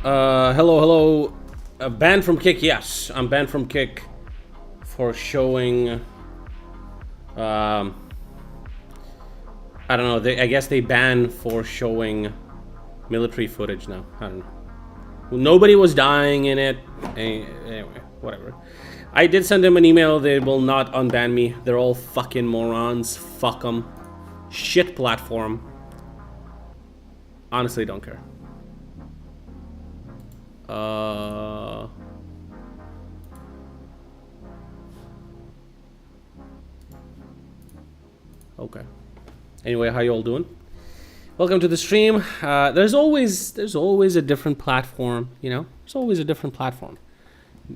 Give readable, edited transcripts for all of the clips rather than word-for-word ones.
Hello. Banned from Kick, yes. I'm banned from Kick for showing... I don't know, I guess they ban for showing military footage now. I don't know. Nobody was dying in it. Anyway, whatever. I did send them an email. They will not unban me. They're all fucking morons. Fuck them. Shit platform. Honestly, don't care. Okay. Anyway, how you all doing? Welcome to the stream. There's always a different platform, you know? There's always a different platform.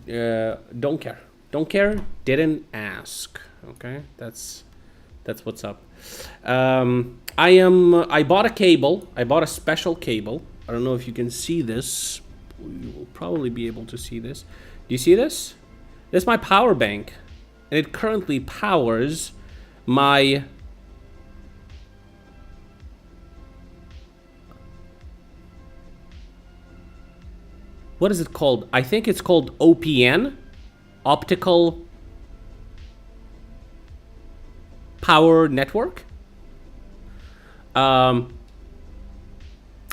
Don't care. Don't care. Didn't ask. Okay? That's what's up. I bought a cable. I bought a special cable. I don't know if you can see this. You will probably be able to see this. Do you see this? This is my power bank. And it currently powers my... What is it called? I think it's called OPN. Optical Power Network.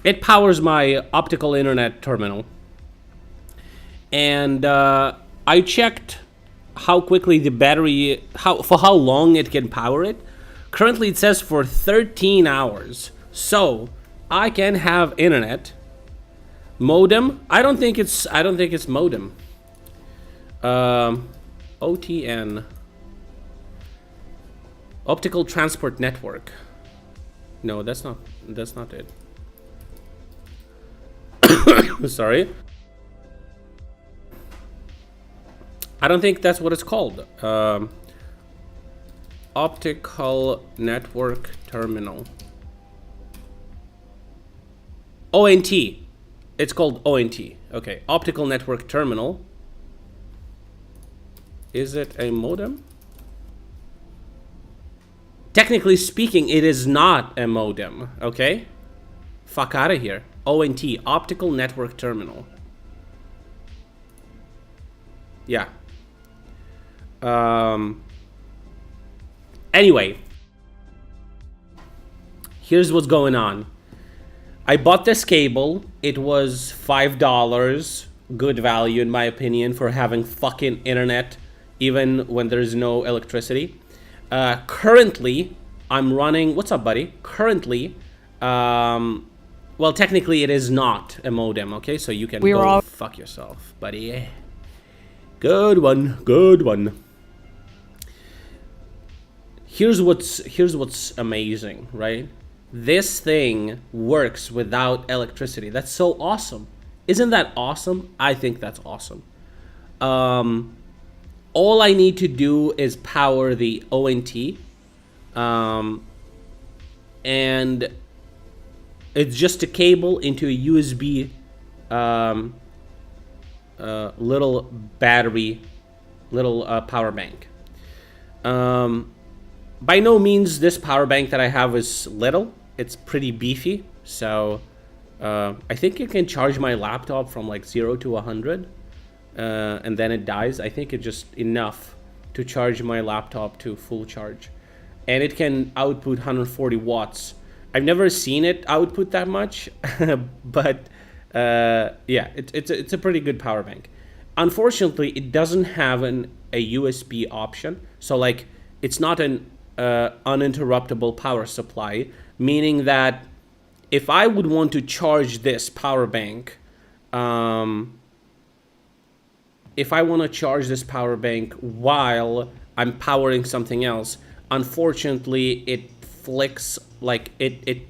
It powers my optical internet terminal. And I checked how quickly the battery, for how long it can power it. Currently it says for 13 hours. So I can have internet. Modem? I don't think it's modem. OTN. Optical Transport Network. No, that's not it. Sorry. I don't think that's what it's called. Optical Network Terminal. ONT. It's called ONT. Okay, Optical Network Terminal. Is it a modem? Technically speaking, it is not a modem, okay? Fuck out of here. ONT, Optical Network Terminal. Yeah. Anyway. Here's what's going on. I bought this cable. It was $5. Good value, in my opinion, for having fucking internet, even when there's no electricity. Currently, I'm running... What's up, buddy? Currently, well, technically, it is not a modem, okay? So you can go fuck yourself, buddy. Good one. Good one. Here's what's amazing, right? This thing works without electricity. That's so awesome. Isn't that awesome? I think that's awesome. All I need to do is power the ONT. And it's just a cable into a USB little battery, little power bank. By no means this power bank that I have is little. It's pretty beefy. So I think it can charge my laptop from like 0 to 100. And then it dies. I think it's just enough to charge my laptop to full charge. And it can output 140 watts. I've never seen it output that much, but yeah, it's a pretty good power bank. Unfortunately, it doesn't have a USB option. So like, it's not an uninterruptible power supply, meaning that if I would want to charge this power bank, if I want to charge this power bank while I'm powering something else, unfortunately it flicks, like it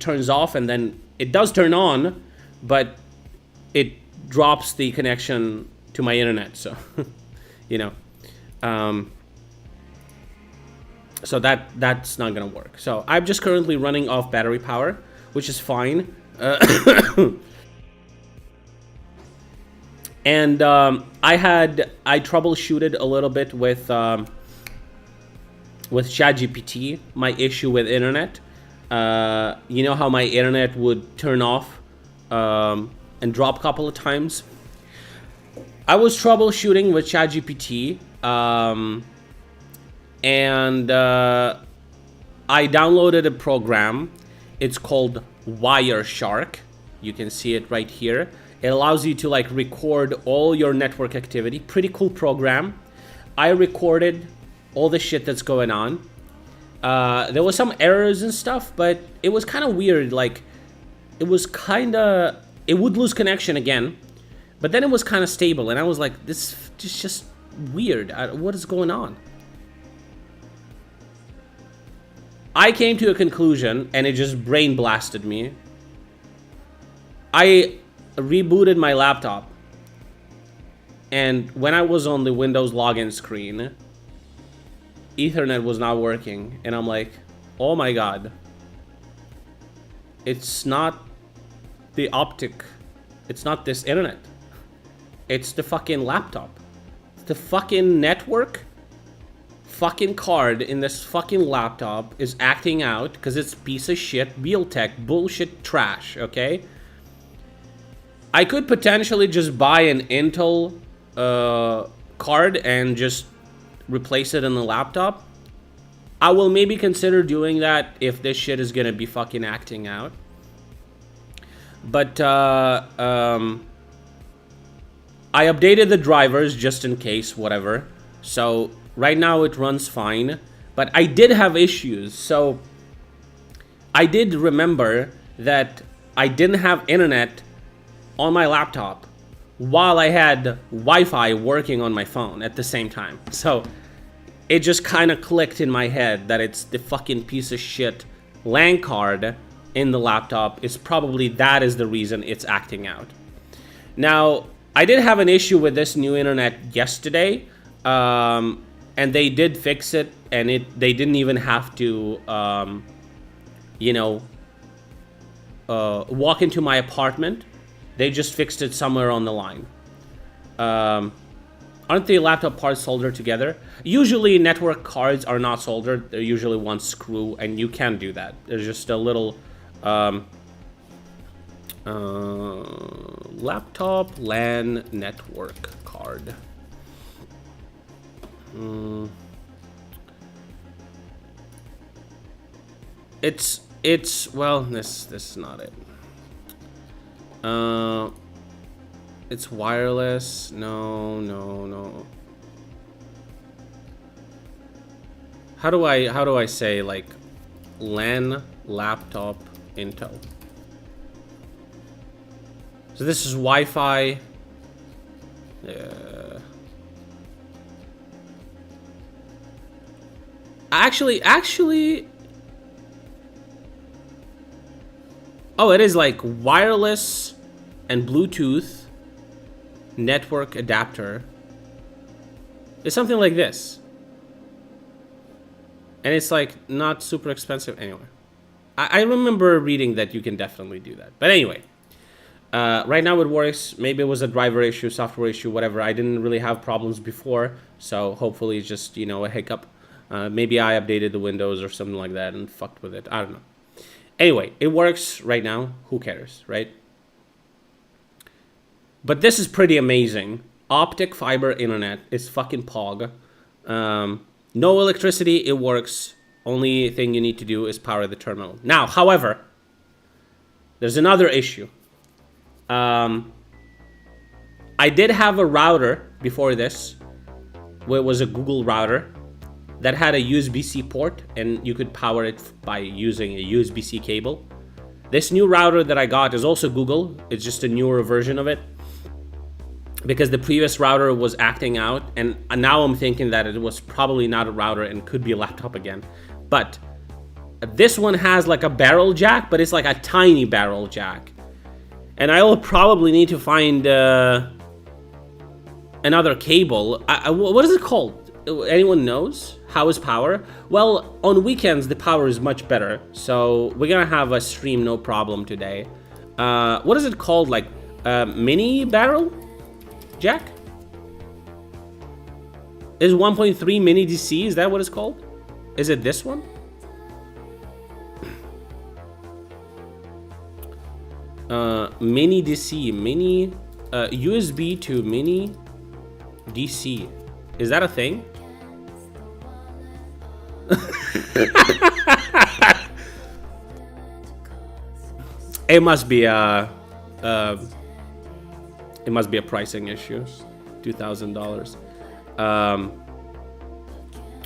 turns off, and then it does turn on, but it drops the connection to my internet. So you know, so that's not gonna work. So I'm just currently running off battery power, which is fine. And I troubleshooted a little bit with ChatGPT, my issue with internet. You know how my internet would turn off and drop a couple of times. I was troubleshooting with ChatGPT, and I downloaded a program. It's called Wireshark. You can see it right here. It allows you to like record all your network activity. Pretty cool program. I recorded all the shit that's going on. There was some errors and stuff, but it was kind of weird. Like, it would lose connection again, but then it was kind of stable, and I was like, this is just weird. What is going on? I came to a conclusion, and it just brain blasted me. I rebooted my laptop, and when I was on the Windows login screen, Ethernet was not working, and I'm like, oh my god. It's not the optic. It's not this internet. It's the fucking laptop. The fucking network fucking card in this fucking laptop is acting out because it's piece of shit Realtek bullshit trash, okay? I could potentially just buy an Intel card and just replace it in the laptop. I will maybe consider doing that if this shit is gonna be fucking acting out. But I updated the drivers just in case, whatever. So right now it runs fine, but I did have issues. So I did remember that I didn't have internet on my laptop while I had Wi-Fi working on my phone at the same time. So it just kind of clicked in my head that it's the fucking piece of shit LAN card in the laptop. It's probably that is the reason it's acting out. Now, I did have an issue with this new internet yesterday, and they did fix it, and they didn't even have to, walk into my apartment. They just fixed it somewhere on the line. Aren't the laptop parts soldered together? Usually network cards are not soldered. They're usually one screw, and you can do that. There's just a little laptop LAN network card. It's well, this is not it. It's wireless. No. How do I say like LAN laptop Intel? So this is Wi-Fi. Actually. Oh, it is like wireless and Bluetooth network adapter. It's something like this. And it's like not super expensive anyway. I remember reading that you can definitely do that. But anyway, right now it works. Maybe it was a driver issue, software issue, whatever. I didn't really have problems before. So hopefully it's just, a hiccup. Maybe I updated the Windows or something like that and fucked with it. I don't know. Anyway, it works right now. Who cares, right? But this is pretty amazing. Optic fiber internet is fucking pog. No electricity, it works. Only thing you need to do is power the terminal. Now, however, there's another issue. I did have a router before this, where it was a Google router that had a USB-C port, and you could power it by using a USB-C cable. This new router that I got is also Google. It's just a newer version of it, because the previous router was acting out, and now I'm thinking that it was probably not a router and could be a laptop again. But this one has like a barrel jack, but it's like a tiny barrel jack. And I will probably need to find another cable. What is it called? Anyone knows? How is power? Well, on weekends the power is much better, so we're gonna have a stream no problem today. What is it called? Like mini barrel jack? Is 1.3 mini DC? Is that what it's called? Is it this one? Mini DC, mini USB to mini DC. Is that a thing? It must be a pricing issue. $2,000.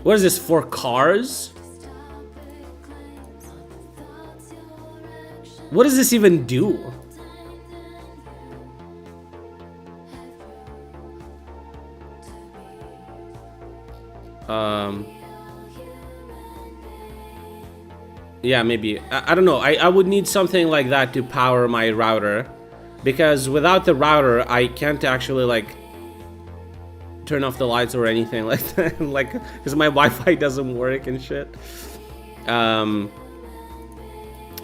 What is this for? Cars? What does this even do? Yeah, maybe. I don't know. I would need something like that to power my router, because without the router, I can't actually like turn off the lights or anything like that. Like, because my Wi-Fi doesn't work and shit.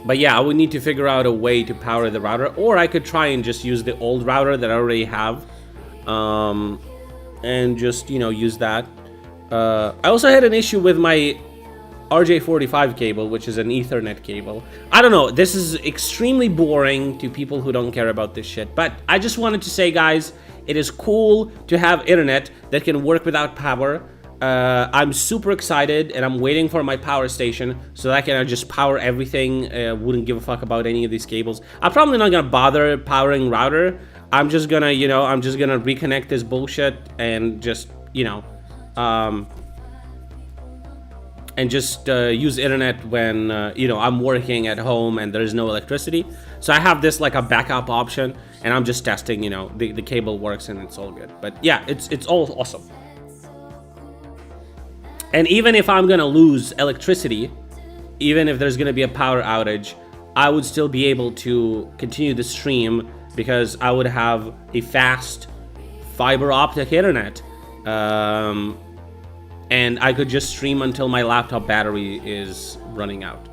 But yeah, I would need to figure out a way to power the router, or I could try and just use the old router that I already have, and just, you know, use that. I also had an issue with my RJ45 cable, which is an Ethernet cable. I don't know, this is extremely boring to people who don't care about this shit, but I just wanted to say, guys, it is cool to have internet that can work without power. I'm super excited, and I'm waiting for my power station so that I can just power everything. Wouldn't give a fuck about any of these cables. I'm probably not gonna bother powering router. I'm just gonna, you know, I'm just gonna reconnect this bullshit and just, you know, and just use internet when, you know, I'm working at home and there's no electricity. So I have this like a backup option, and I'm just testing, you know, the cable works and it's all good. But yeah, it's all awesome. And even if I'm gonna lose electricity, even if there's gonna be a power outage, I would still be able to continue the stream because I would have a fast fiber optic internet. And I could just stream until my laptop battery is running out.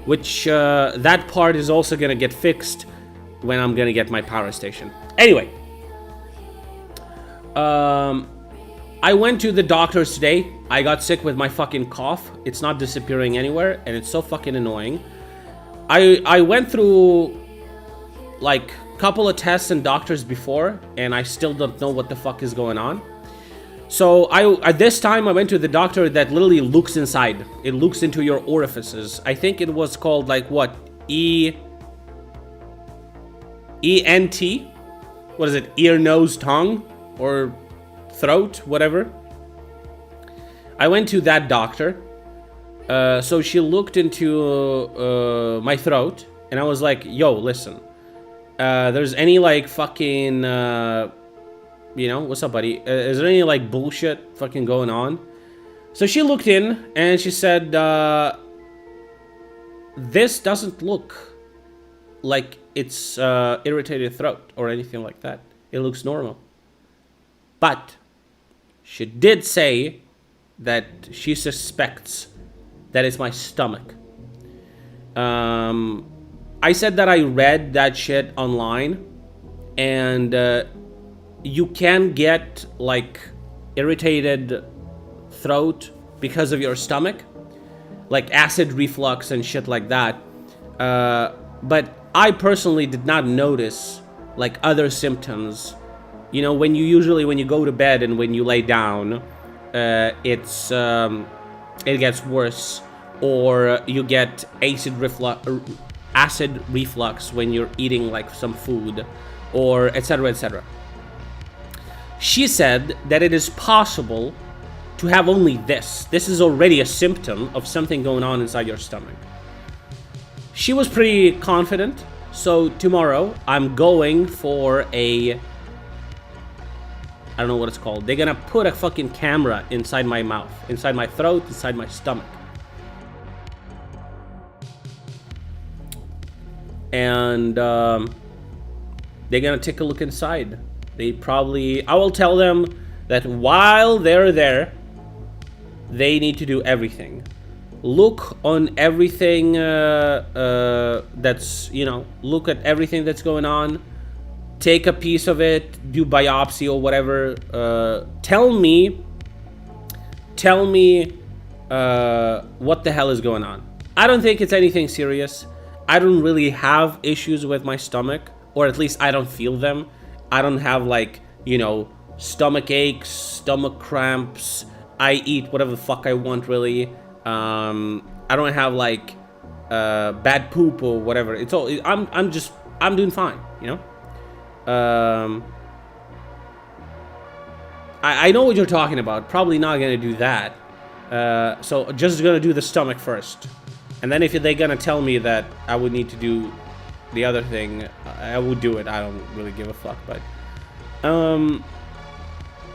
Which, that part is also gonna get fixed when I'm gonna get my power station. Anyway. I went to the doctor's today. I got sick with my fucking cough. It's not disappearing anywhere, and it's so fucking annoying. I went through like a couple of tests and doctors before, and I still don't know what the fuck is going on. So at this time I went to the doctor that literally looks inside. It looks into your orifices. I think it was called like what? ENT? What is it? Ear, nose, tongue? Or throat, whatever. I went to that doctor. So she looked into my throat, and I was like, yo, listen, there's any like fucking, you know, what's up, buddy? Is there any like bullshit fucking going on? So she looked in and she said, this doesn't look like it's irritated throat or anything like that. It looks normal. But she did say that she suspects that it's my stomach. I said that I read that shit online, and you can get like irritated throat because of your stomach, like acid reflux and shit like that. But I personally did not notice like other symptoms. You know, when you go to bed and when you lay down, it gets worse, or you get acid reflux when you're eating like some food, or etc., etc. She said that it is possible to have only this. This is already a symptom of something going on inside your stomach. She was pretty confident, so tomorrow I'm going for a, I don't know what it's called. They're gonna put a fucking camera inside my mouth, inside my throat, inside my stomach. And they're gonna take a look inside. I will tell them that while they're there, they need to do everything. Look on everything that's, you know, look at everything that's going on. Take a piece of it, do biopsy or whatever. Tell me what the hell is going on. I don't think it's anything serious. I don't really have issues with my stomach, or at least I don't feel them. I don't have like, you know, stomach aches, stomach cramps. I eat whatever the fuck I want, really. I don't have like bad poop or whatever. It's all, I'm doing fine, you know. I know what you're talking about. Probably not gonna do that. So just gonna do the stomach first, and then if they're gonna tell me that I would need to do the other thing, I would do it. I don't really give a fuck. But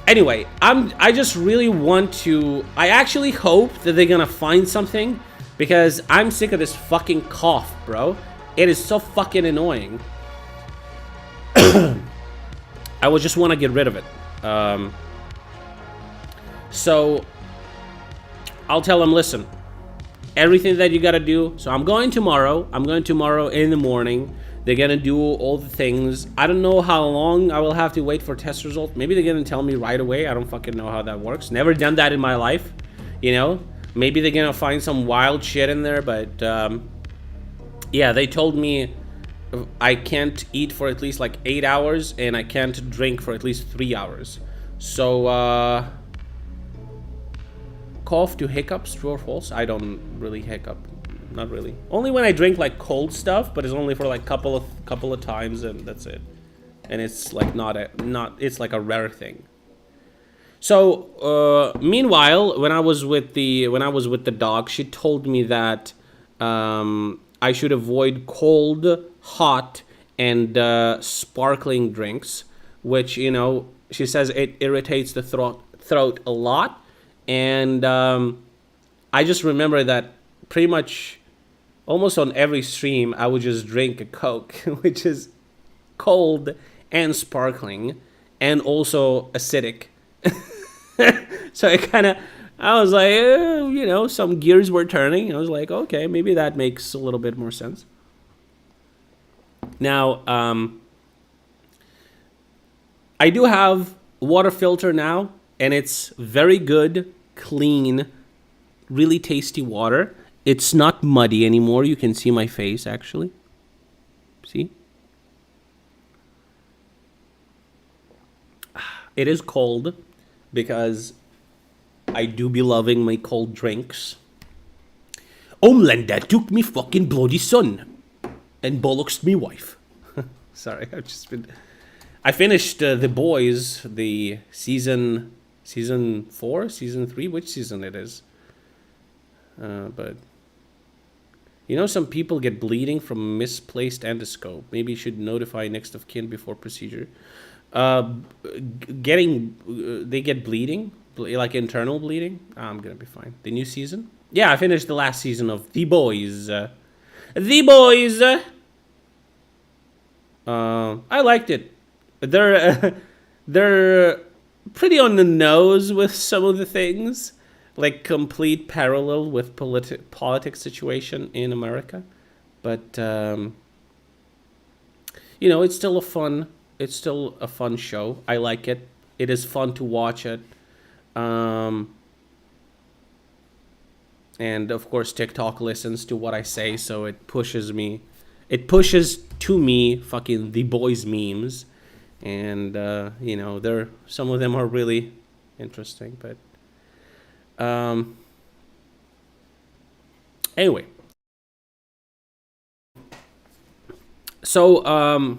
anyway, I just really want to. I actually hope that they're gonna find something, because I'm sick of this fucking cough, bro. It is so fucking annoying. I would just want to get rid of it. So I'll tell them, listen, everything that you gotta do. So I'm going tomorrow. I'm going tomorrow in the morning. They're gonna do all the things. I don't know how long I will have to wait for test results. Maybe they're gonna tell me right away. I don't fucking know how that works. Never done that in my life, you know. Maybe they're gonna find some wild shit in there, but yeah, they told me I can't eat for at least like 8 hours, and I can't drink for at least 3 hours. So cough to hiccups, true or false? I don't really hiccup, not really. Only when I drink like cold stuff, but it's only for like couple of times, and that's it. And it's like it's like a rare thing. So meanwhile, when I was with the dog, she told me that I should avoid cold, hot, and sparkling drinks, which, you know, she says it irritates the throat a lot. And I just remember that pretty much almost on every stream, I would just drink a Coke, which is cold and sparkling and also acidic. So I was like, you know, some gears were turning. I was like, okay, maybe that makes a little bit more sense. Now, I do have water filter now, and it's very good, clean, really tasty water. It's not muddy anymore. You can see my face, actually. See? It is cold, because I do be loving my cold drinks. Homelander took me fucking bloody son and bollocks me wife. Sorry, I finished The Boys, the season 4, season 3, which season it is. But you know, some people get bleeding from misplaced endoscope. Maybe you should notify next of kin before procedure. They get bleeding, like internal bleeding. I'm gonna be fine. The new season? Yeah, I finished the last season of The Boys. The Boys. I liked it. They're pretty on the nose with some of the things, like complete parallel with politics situation in America, but you know, it's still a fun show. I like it. It is fun to watch it. And of course TikTok listens to what I say, so it pushes to me fucking The Boys memes. And you know, some of them are really interesting, but anyway. So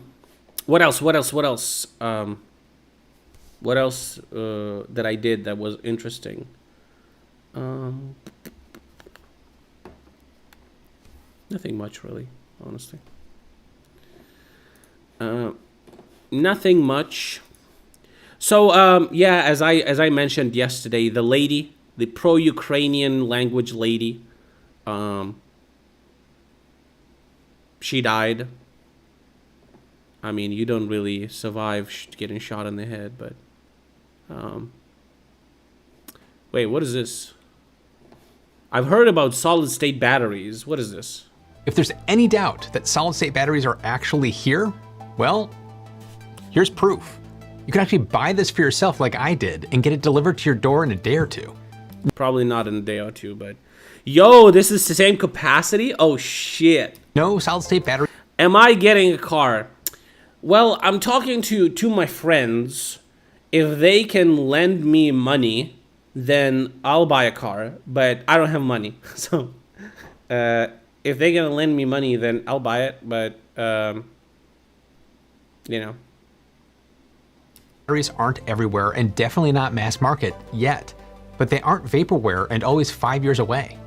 what else that I did that was interesting? Nothing much, really, honestly. Nothing much. So yeah, as I mentioned yesterday, the lady, the pro-Ukrainian language lady, she died. I mean, you don't really survive getting shot in the head, but wait, what is this? I've heard about solid-state batteries. What is this? If there's any doubt that solid-state batteries are actually here, well, here's proof. You can actually buy this for yourself like I did and get it delivered to your door in a day or two. Probably not in a day or two, but yo, this is the same capacity? Oh shit. No solid-state battery. Am I getting a car? Well, I'm talking to my friends. If they can lend me money, then I'll buy a car. But I don't have money, so if they're gonna lend me money, then I'll buy it. But you know, Batteries aren't everywhere and definitely not mass market yet, but they aren't vaporware and always 5 years away.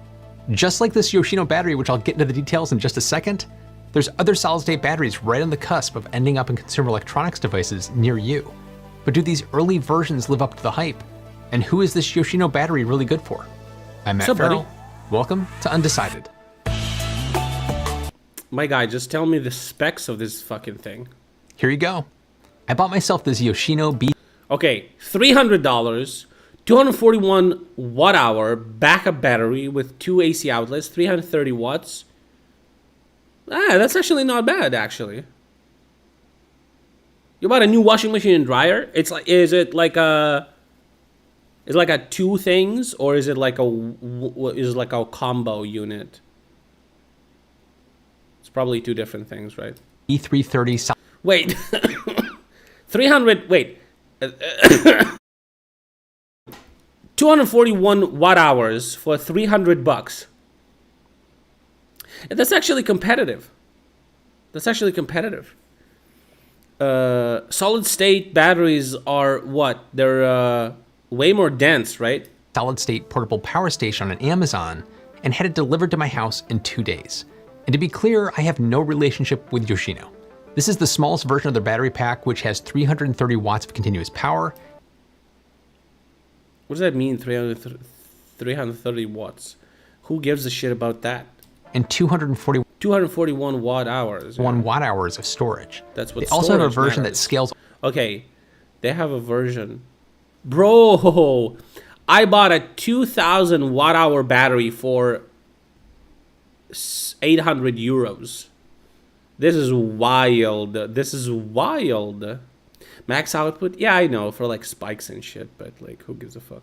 Just like this Yoshino battery, which I'll get into the details in just a second, there's other solid-state batteries right on the cusp of ending up in consumer electronics devices near you. But do these early versions live up to the hype? And who is this Yoshino battery really good for? I'm Matt Farrell. Welcome to Undecided. my guy, just tell me the specs of this fucking thing. Here you go. I bought myself this Yoshino B. Okay, $300, 241 watt hour backup battery with 2 AC outlets, 330 watts. That's actually not bad, actually. You bought a new washing machine and dryer? It's like, is it like a two things, or is it like a combo unit? It's probably two different things, right? E330 Wait, 300. Wait, 241 watt hours for $300. And that's actually competitive. Solid state batteries are what? They're way more dense, right? solid-state portable power station on Amazon and had it delivered to my house in 2 days. And to be clear, I have no relationship with Yoshino. This is the smallest version of their battery pack, which has 330 watts of continuous power. What does that mean, 330 watts? Who gives a shit about that? And 241 watt hours. Yeah. watt hours of storage. That's what they also have a storage version matters. that scales. Okay, they have a version. Bro, I bought a 2,000 watt hour battery for 800 euros. This is wild. Max output? Yeah, I know, for like spikes and shit, but like, who gives a fuck?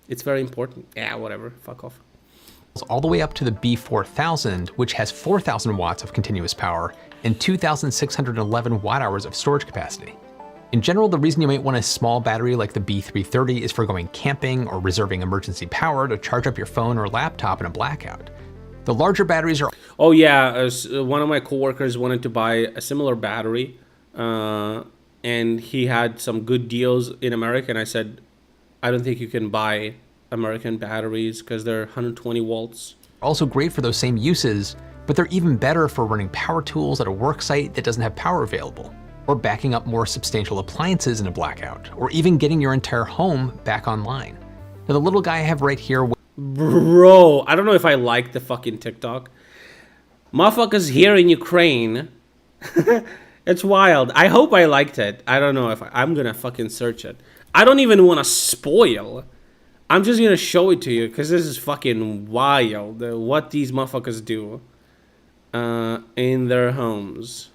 It's very important. Yeah, whatever. Fuck off. all the way up to the B4000, which has 4,000 watts of continuous power and 2,611 watt hours of storage capacity. In general, the reason you might want a small battery like the B330 is for going camping or reserving emergency power to charge up your phone or laptop in a blackout. The larger batteries are... Oh yeah, one of my coworkers wanted to buy a similar battery, and he had some good deals in America, and I said, I don't think you can buy American batteries because they're 120 volts. also great for those same uses, but they're even better for running power tools at a work site that doesn't have power available, or backing up more substantial appliances in a blackout, or even getting your entire home back online. Now the little guy I have right here... Bro, I don't know if I like the fucking TikTok. Motherfuckers here in Ukraine. It's wild. I hope I liked it. I don't know if I'm gonna fucking search it. I don't even want to spoil. I'm just gonna show it to you because this is fucking wild. What these motherfuckers do in their homes.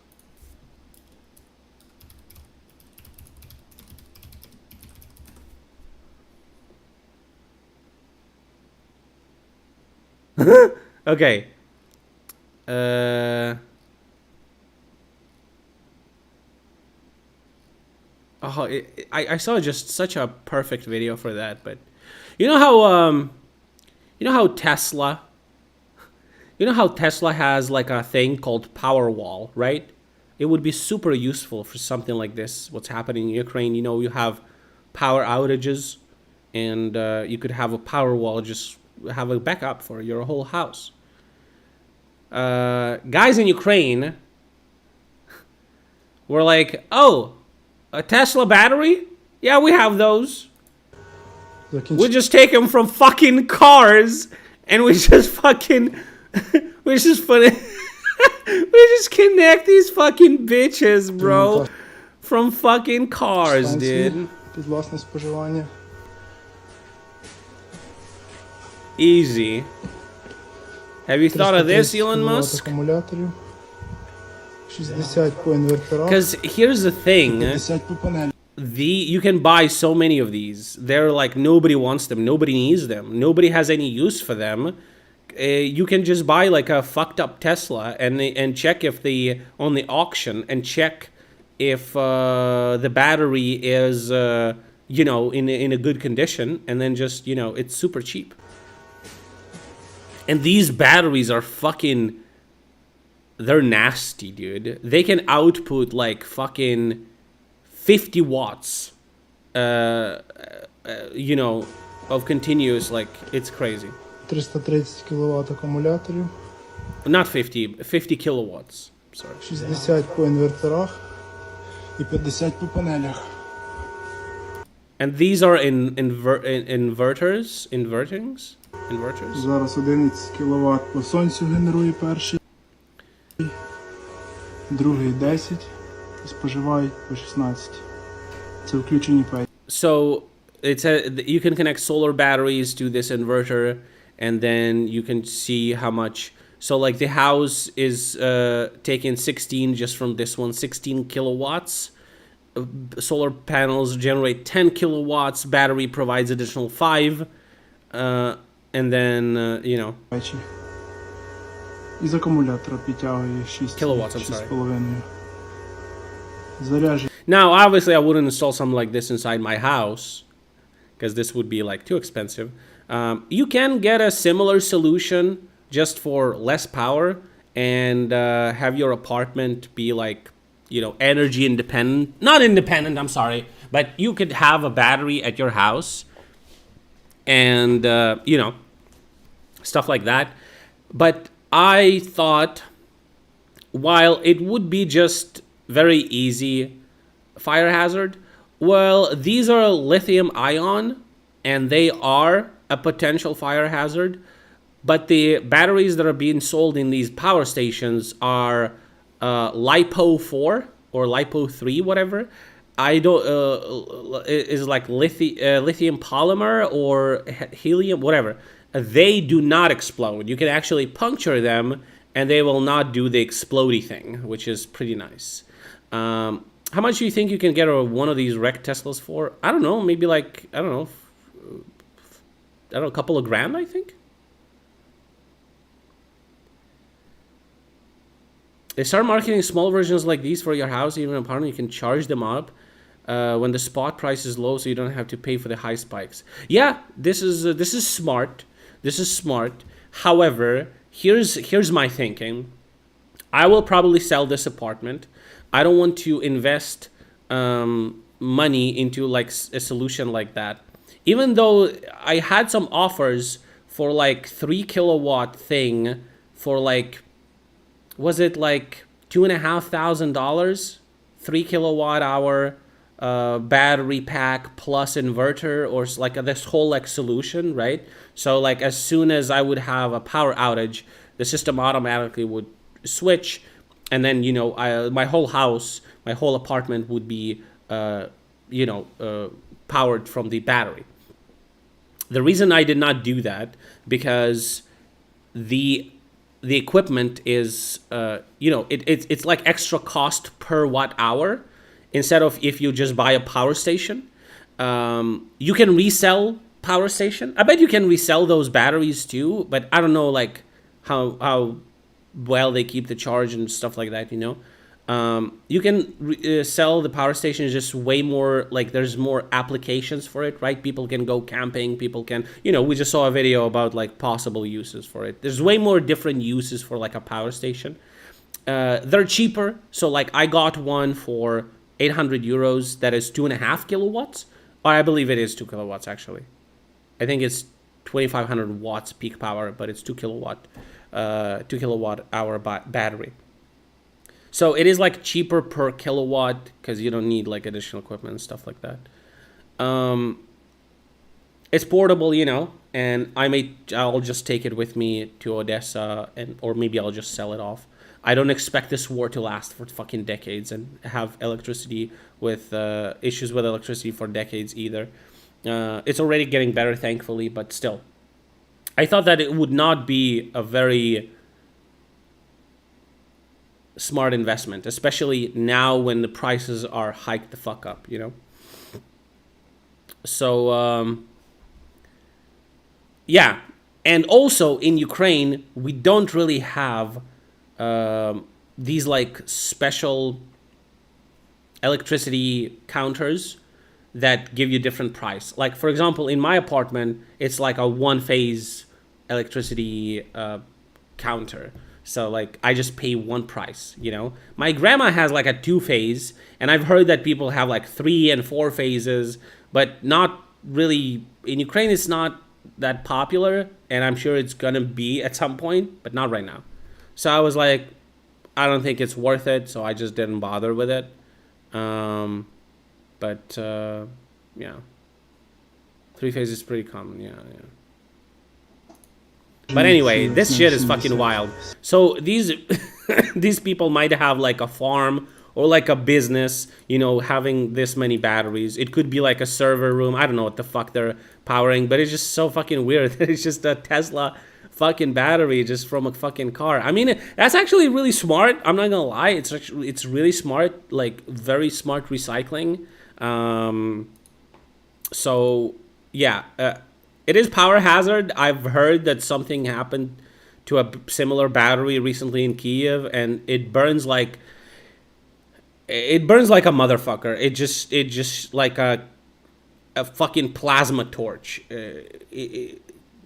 Okay. I saw just such a perfect video for that, but you know how Tesla has like a thing called Powerwall, right? It would be super useful for something like this. What's happening in Ukraine? You know, you have power outages, and you could have a Powerwall, just have a backup for your whole house. Guys in Ukraine were like, oh, a Tesla battery? Yeah, we have those. We just take them from fucking cars, and we just fucking, we just connect these fucking bitches, bro, from fucking cars, dude. Easy. Have you thought of this, Elon Musk? Because here's the thing. You can buy so many of these. They're like, nobody wants them. Nobody needs them. Nobody has any use for them. you can just buy like a fucked up Tesla and check if the on the auction and check if the battery is in a good condition, and then just it's super cheap. And these batteries are fucking, they're nasty, dude. They can output like fucking 50 watts, of continuous, like, it's crazy. 330 кВт акумуляторів, Not 50 kilowatts. Sorry. 60 по інверторах і 50 по панелях. And these are inverters. Зараз 11 кВт по сонцю генерує перший, другий 10 і споживають по 16. Це включені петі. So you can connect solar batteries to this inverter, and then you can see how much. So like the house is taking 16 just from this one, 16 kilowatts. Solar panels generate 10 kilowatts. Battery provides additional 5, and then Печі. Із акумулятора підтягує 6 Kilowatts, I'm sorry. 6,5. Зарядження. Now, obviously, I wouldn't install something like this inside my house, because this would be like too expensive. You can get a similar solution just for less power, and have your apartment be like, energy independent. Not independent, I'm sorry, but you could have a battery at your house, and stuff like that. But I thought, while it would be just very easy fire hazard, well, these are lithium ion, and they are a potential fire hazard, but the batteries that are being sold in these power stations are LiPo 4 or LiPo 3, whatever. I don't is like lithium polymer or helium, whatever. They do not explode. You can actually puncture them, and they will not do the explodey thing, which is pretty nice. How much do you think you can get one of these wrecked Teslas for? I don't know, maybe like, a couple of grand, I think. They start marketing small versions like these for your house, even apartment. You can charge them up when the spot price is low, so you don't have to pay for the high spikes. Yeah, this is smart. This is smart. However, here's my thinking. I will probably sell this apartment. I don't want to invest money into like a solution like that. Even though I had some offers for like 3 kilowatt thing for like, was it like $2,500, 3 kilowatt hour battery pack plus inverter, or like this whole like solution, right? So like as soon as I would have a power outage, the system automatically would switch, and then my whole house, my whole apartment would be powered from the battery. The reason I did not do that, because the equipment is it's like extra cost per watt hour, instead of if you just buy a power station. You can resell power station. I bet you can resell those batteries too, but I don't know like how well they keep the charge and stuff like that. You can sell the power station. Is just way more, like there's more applications for it, right? People can go camping, people can, we just saw a video about like possible uses for it. There's way more different uses for like a power station. They're cheaper. So like I got one for 800 euros that is 2.5 kilowatts. Or I believe it is 2 kilowatts actually. I think it's 2,500 watts peak power, but it's 2 kilowatt hour battery. So it is like cheaper per kilowatt because you don't need like additional equipment and stuff like that. It's portable, and I'll just take it with me to Odessa, or maybe I'll just sell it off. I don't expect this war to last for fucking decades and have electricity with issues with electricity for decades either. It's already getting better, thankfully, but still. I thought that it would not be a very smart investment, especially now when the prices are hiked the fuck up, So, yeah, And also in Ukraine, we don't really have these like special electricity counters that give you different price. Like for example, in my apartment, it's like a one phase electricity counter. So like I just pay one price, you know. My grandma has like a two phase, and I've heard that people have like 3 and 4 phases, but not really in Ukraine. It's not that popular, and I'm sure it's gonna be at some point, but not right now. So I was like, I don't think it's worth it, so I just didn't bother with it. Yeah, 3 phase is pretty common. Yeah. But anyway, this shit is fucking wild. So these these people might have like a farm or like a business, you know, having this many batteries. It could be like a server room. I don't know what the fuck they're powering, but it's just so fucking weird. It's just a Tesla fucking battery just from a fucking car. I mean, that's actually really smart. I'm not gonna lie. It's really smart, like very smart recycling. So yeah, it is power hazard. I've heard that something happened to a similar battery recently in Kiev, and it burns like a motherfucker. It just like a fucking plasma torch.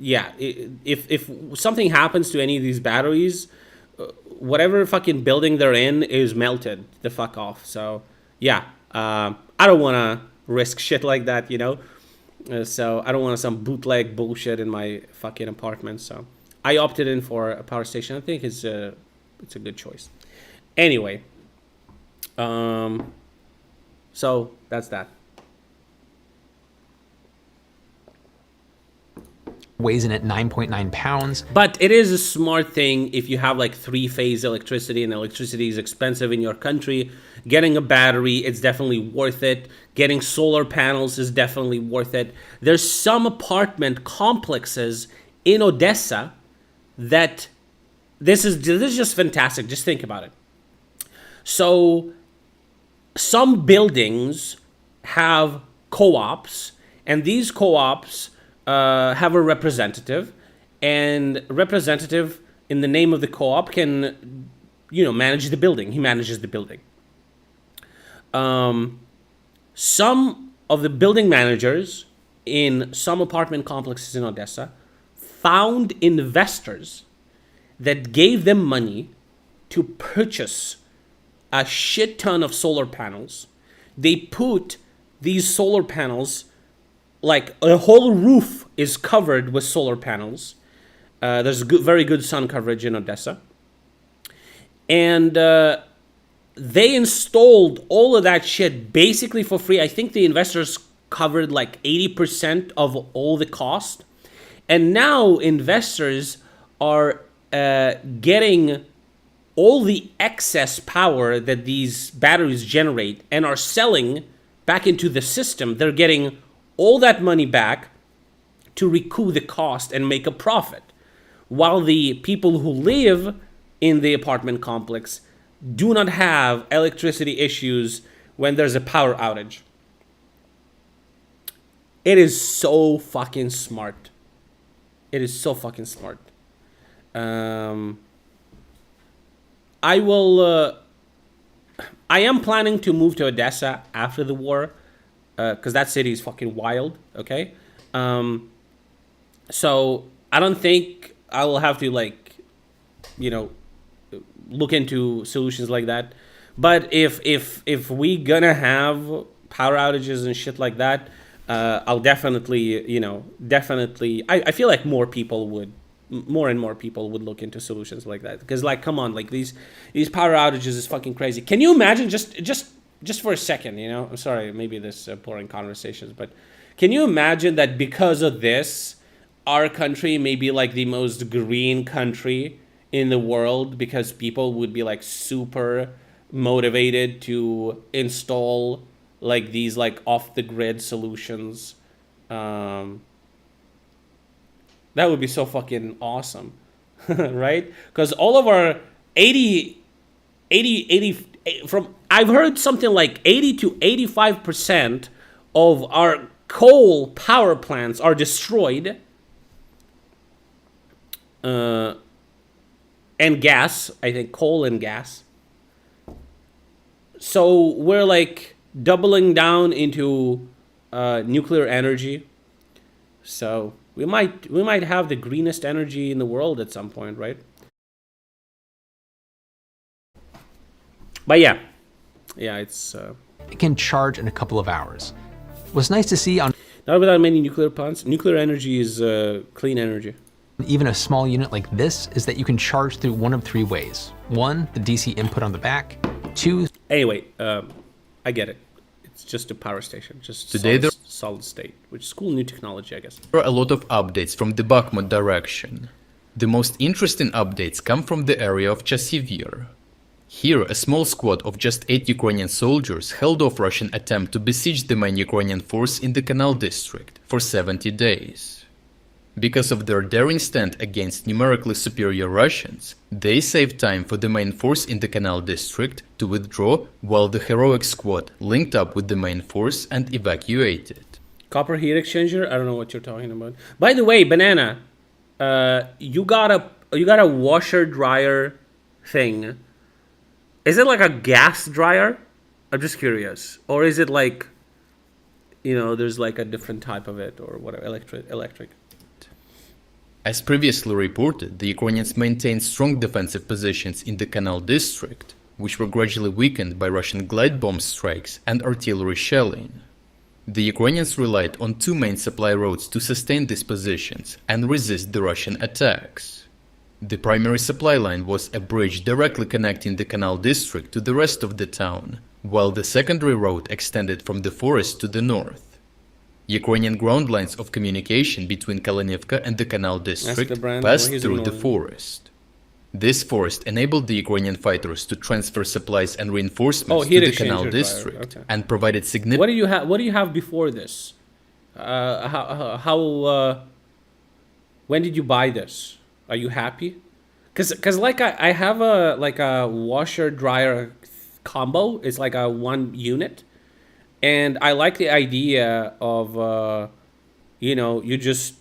If something happens to any of these batteries, whatever fucking building they're in is melted the fuck off. So yeah, I don't want to risk shit like that, you know. So I don't want some bootleg bullshit in my fucking apartment. So I opted in for a power station. I think it's a good choice. Anyway, so that's that. Weighs in at 9.9 pounds. But it is a smart thing if you have like 3-phase electricity, and electricity is expensive in your country. Getting a battery, it's definitely worth it. Getting solar panels is definitely worth it. There's some apartment complexes in Odessa that this is just fantastic. Just think about it. So some buildings have co-ops, and these co-ops have a representative, and representative in the name of the co-op can, you know, manage the building. He manages the building. Some of the building managers in some apartment complexes in Odessa found investors that gave them money to purchase a shit ton of solar panels. They put these solar panels, like a whole roof is covered with solar panels. There's very good sun coverage in Odessa. And they installed all of that shit basically for free. I think the investors covered like 80% of all the cost. And now investors are getting all the excess power that these batteries generate and are selling back into the system. They're getting all that money back to recoup the cost and make a profit, while the people who live in the apartment complex do not have electricity issues when there's a power outage. It is so fucking smart. It is so fucking smart. I am planning to move to Odessa after the war, because that city is fucking wild, okay? So I don't think I will have to, like, you know, look into solutions like that. But if we gonna have power outages and shit like that, I'll definitely, you know, I feel like more and more people would look into solutions like that. Because, like, come on, like, these power outages is fucking crazy. Can you imagine, just for a second, you know, I'm sorry, maybe this boring conversations, but can you imagine that because of this, our country may be like the most green country in the world, because people would be like super motivated to install like these like off the grid solutions. That would be so fucking awesome. Right? Because all of our 80 from, I've heard something like 80 to 85% of our coal power plants are destroyed. and gas. I think coal and gas. So we're like doubling down into nuclear energy. So we might have the greenest energy in the world at some point, right? But yeah, it's It can charge in a couple of hours. What's nice to see on not without many nuclear plants. Nuclear energy is clean energy. even a small unit like this is that you can charge through one of three ways. One, the DC input on the back. Two, Anyway, I get it. It's just a power station, just Today solid state, which is cool new technology, I guess. There are a lot of updates from the Bakhmut direction. The most interesting updates come from the area of Chasiv. Here, a small squad of just 8 Ukrainian soldiers held off Russian attempt to besiege the main Ukrainian force in the Canal district for 70 days. Because of their daring stand against numerically superior Russians, they saved time for the main force in the Canal district to withdraw, while the heroic squad linked up with the main force and evacuated. Copper heat exchanger? I don't know what you're talking about. By the way, Banana, you got a washer dryer thing. Is it like a gas dryer? I'm just curious. Or is it like, there's like a different type of it or whatever, electric. As previously reported, the Ukrainians maintained strong defensive positions in the Canal district, which were gradually weakened by Russian glide bomb strikes and artillery shelling. The Ukrainians relied on 2 main supply roads to sustain these positions and resist the Russian attacks. The primary supply line was a bridge directly connecting the Canal district to the rest of the town, while the secondary road extended from the forest to the north. Ukrainian ground lines of communication between Kalinivka and the Canal district passed through the forest. This forest enabled the Ukrainian fighters to transfer supplies and reinforcements to the Canal district and provided significant... What do you have before this? When did you buy this? Are you happy? Cause like I have a washer dryer combo. It's like a 1 unit, and I like the idea of you just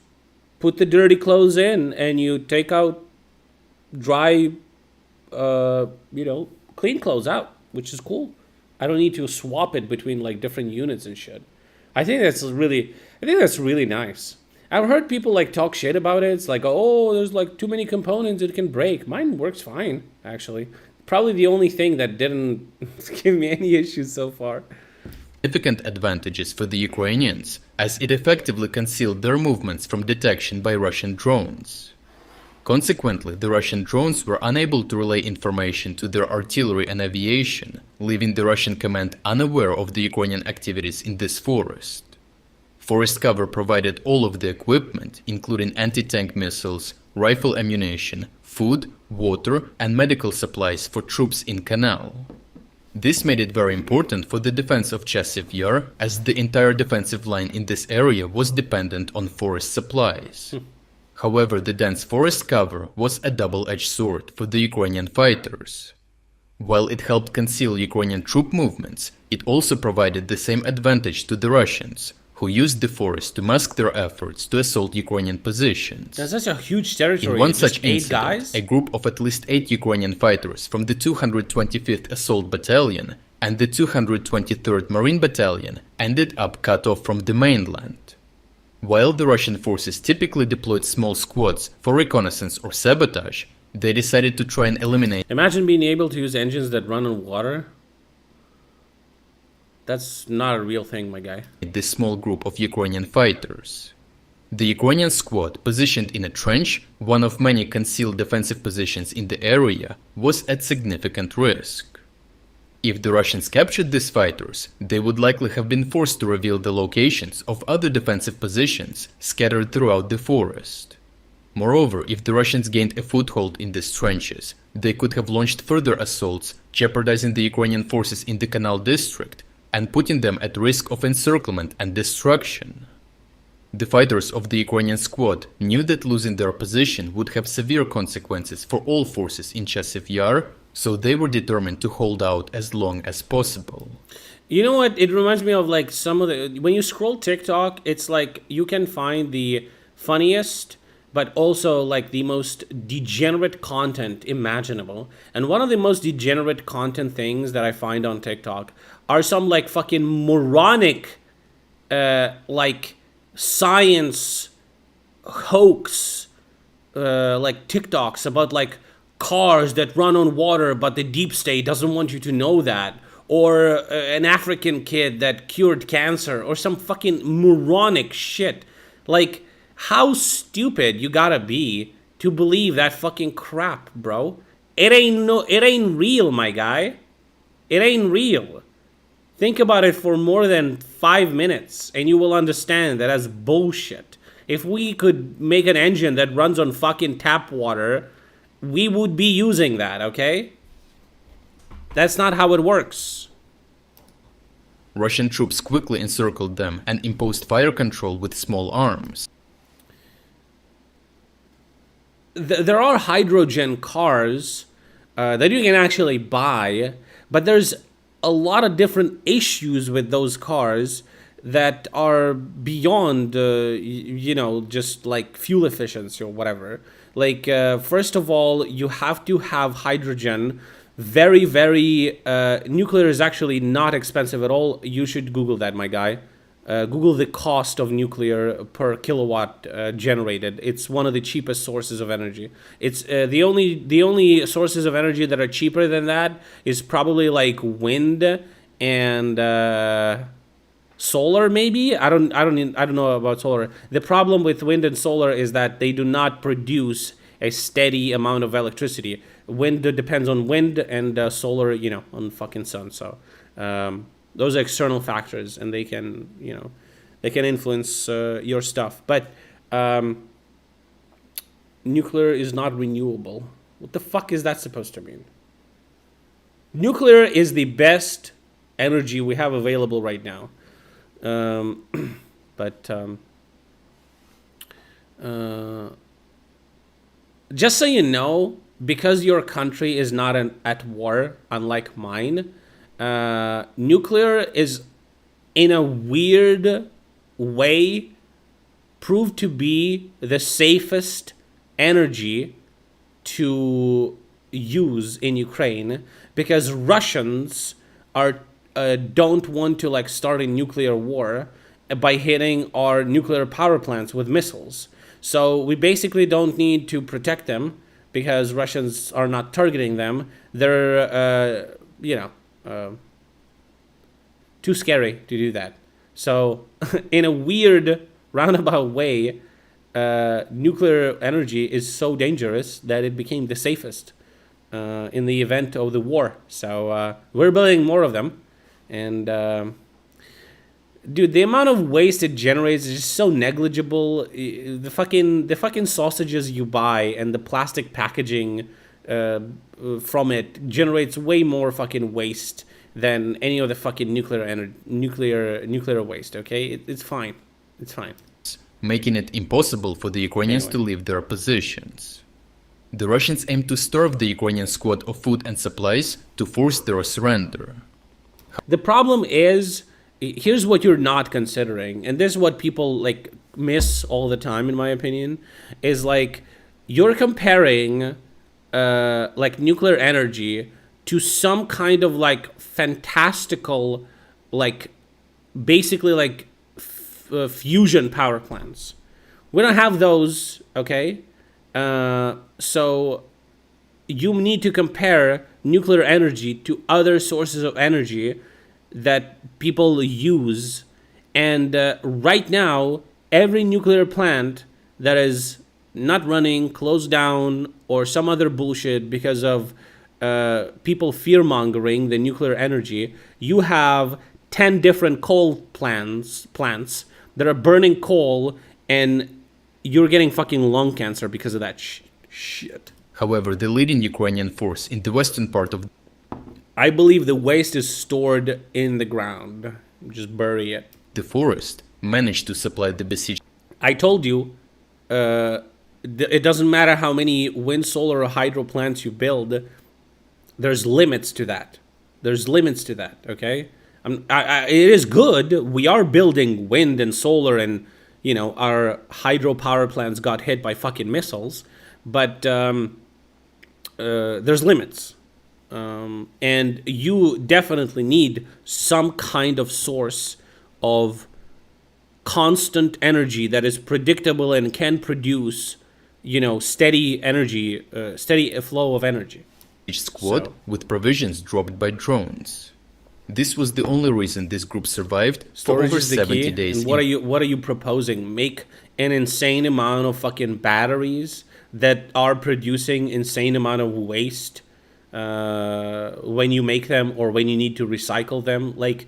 put the dirty clothes in and you take out dry clean clothes out, which is cool. I don't need to swap it between like different units and shit. I think that's really nice. I've heard people like talk shit about it. It's like, oh, there's like too many components, it can break. Mine works fine, actually. Probably the only thing that didn't give me any issues so far. Significant advantages for the Ukrainians, as it effectively concealed their movements from detection by Russian drones. Consequently, the Russian drones were unable to relay information to their artillery and aviation, leaving the Russian command unaware of the Ukrainian activities in this forest. Forest cover provided all of the equipment, including anti-tank missiles, rifle ammunition, food, water, and medical supplies for troops in Canal. This made it very important for the defense of Chasiv Yar, as the entire defensive line in this area was dependent on forest supplies. However, the dense forest cover was a double-edged sword for the Ukrainian fighters. While it helped conceal Ukrainian troop movements, it also provided the same advantage to the Russians, who used the forest to mask their efforts to assault Ukrainian positions. That's such a huge territory. In one such eight incident, guys? a group of at least 8 Ukrainian fighters from the 225th Assault Battalion and the 223rd Marine Battalion ended up cut off from the mainland. While the Russian forces typically deployed small squads for reconnaissance or sabotage, they decided to try and eliminate... Imagine being able to use engines that run on water. That's not a real thing, my guy. ...this small group of Ukrainian fighters. The Ukrainian squad, positioned in a trench, one of many concealed defensive positions in the area, was at significant risk. If the Russians captured these fighters, they would likely have been forced to reveal the locations of other defensive positions scattered throughout the forest. Moreover, if the Russians gained a foothold in these trenches, they could have launched further assaults, jeopardizing the Ukrainian forces in the Canal district and putting them at risk of encirclement and destruction. The fighters of the Ukrainian squad knew that losing their position would have severe consequences for all forces in Chasiv Yar, so they were determined to hold out as long as possible. You know what? It reminds me of like some of the... When you scroll TikTok, it's like you can find the funniest but also like the most degenerate content imaginable. And one of the most degenerate content things that I find on TikTok are some like fucking moronic, like science hoax, like TikToks about like cars that run on water, but the deep state doesn't want you to know that. Or an African kid that cured cancer, or some fucking moronic shit. Like, how stupid you gotta be to believe that fucking crap, bro? It ain't real, my guy. It ain't real. Think about it for more than 5 minutes, and you will understand that that's bullshit. If we could make an engine that runs on fucking tap water, we would be using that, okay? That's not how it works. Russian troops quickly encircled them and imposed fire control with small arms. There are hydrogen cars that you can actually buy, but there's a lot of different issues with those cars that are beyond, you know, just like fuel efficiency or whatever. Like, first of all, you have to have hydrogen. Very, very, nuclear is actually not expensive at all. You should Google that, my guy. Google the cost of nuclear per kilowatt generated. It's one of the cheapest sources of energy. It's the only sources of energy that are cheaper than that is probably like wind and solar, maybe. I don't know about solar. The problem with wind and solar is that they do not produce a steady amount of electricity. Wind depends on wind, and solar, you know, on fucking sun. So those are external factors, and they can, you know, they can influence your stuff. But nuclear is not renewable. What the fuck is that supposed to mean? Nuclear is the best energy we have available right now. Just so you know, because your country is not at war, unlike mine, nuclear is, in a weird way, proved to be the safest energy to use in Ukraine, because Russians are don't want to like start a nuclear war by hitting our nuclear power plants with missiles. So we basically don't need to protect them because Russians are not targeting them. They're, you know, too scary to do that. So in a weird roundabout way, nuclear energy is so dangerous that it became the safest in the event of the war. So we're building more of them. And dude, the amount of waste it generates is just so negligible. The fucking sausages you buy and the plastic packaging from it generates way more fucking waste than any of the fucking nuclear waste. Okay, it's fine. It's fine. Making it impossible for the Ukrainians to leave their positions. The Russians aim to starve the Ukrainian squad of food and supplies to force their surrender. The problem is, here's what you're not considering, and this is what people like miss all the time, in my opinion, is like you're comparing like nuclear energy to some kind of like fantastical, like basically like fusion power plants. We don't have those, okay? So you need to compare nuclear energy to other sources of energy that people use. And right now, every nuclear plant that is not running, closed down, or some other bullshit because of people fear-mongering the nuclear energy, you have 10 different coal plants that are burning coal, and you're getting fucking lung cancer because of that shit. However, the leading Ukrainian force in the western part of I believe the waste is stored in the ground. Just bury it. the forest managed to supply the besieged. I told you, it doesn't matter how many wind, solar, or hydro plants you build. There's limits to that. There's limits to that. Okay, it is good. We are building wind and solar and our hydropower plants got hit by fucking missiles, but there's limits. And you definitely need some kind of source of constant energy that is predictable and can produce, steady energy, steady flow of energy. Each squad with provisions dropped by drones. This was the only reason this group survived for Storage over is the 70 key. days. And what are you proposing? Make an insane amount of fucking batteries that are producing insane amount of waste when you make them or when you need to recycle them. Like,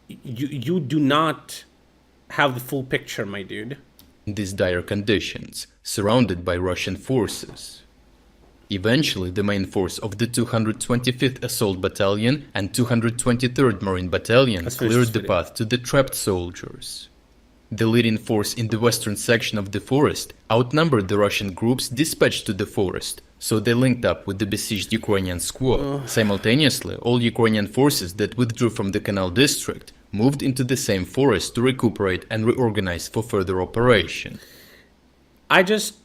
you do not have the full picture, my dude. In these dire conditions, surrounded by Russian forces. Eventually, the main force of the 225th Assault Battalion and 223rd Marine Battalion Let's finish cleared this the video. path to the trapped soldiers. The leading force in the western section of the forest outnumbered the Russian groups dispatched to the forest, so they linked up with the besieged Ukrainian squad. Simultaneously, all Ukrainian forces that withdrew from the Canal district moved into the same forest to recuperate and reorganize for further operation. I just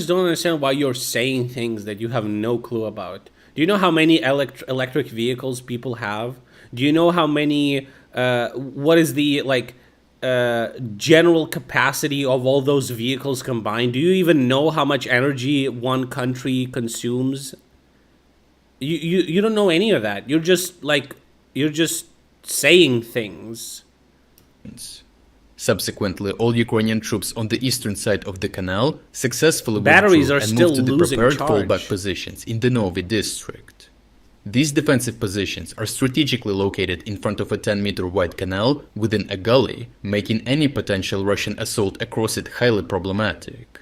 don't understand why you're saying things that you have no clue about. Do you know how many electric vehicles people have? Do you know how many? What is the general capacity of all those vehicles combined? Do you even know how much energy one country consumes? You don't know any of that. You're just saying things. Subsequently, all Ukrainian troops on the eastern side of the canal successfully Batteries withdrew are and still moved to the losing prepared charge. fallback positions in the Novi district. These defensive positions are strategically located in front of a 10-meter wide canal within a gully, making any potential Russian assault across it highly problematic.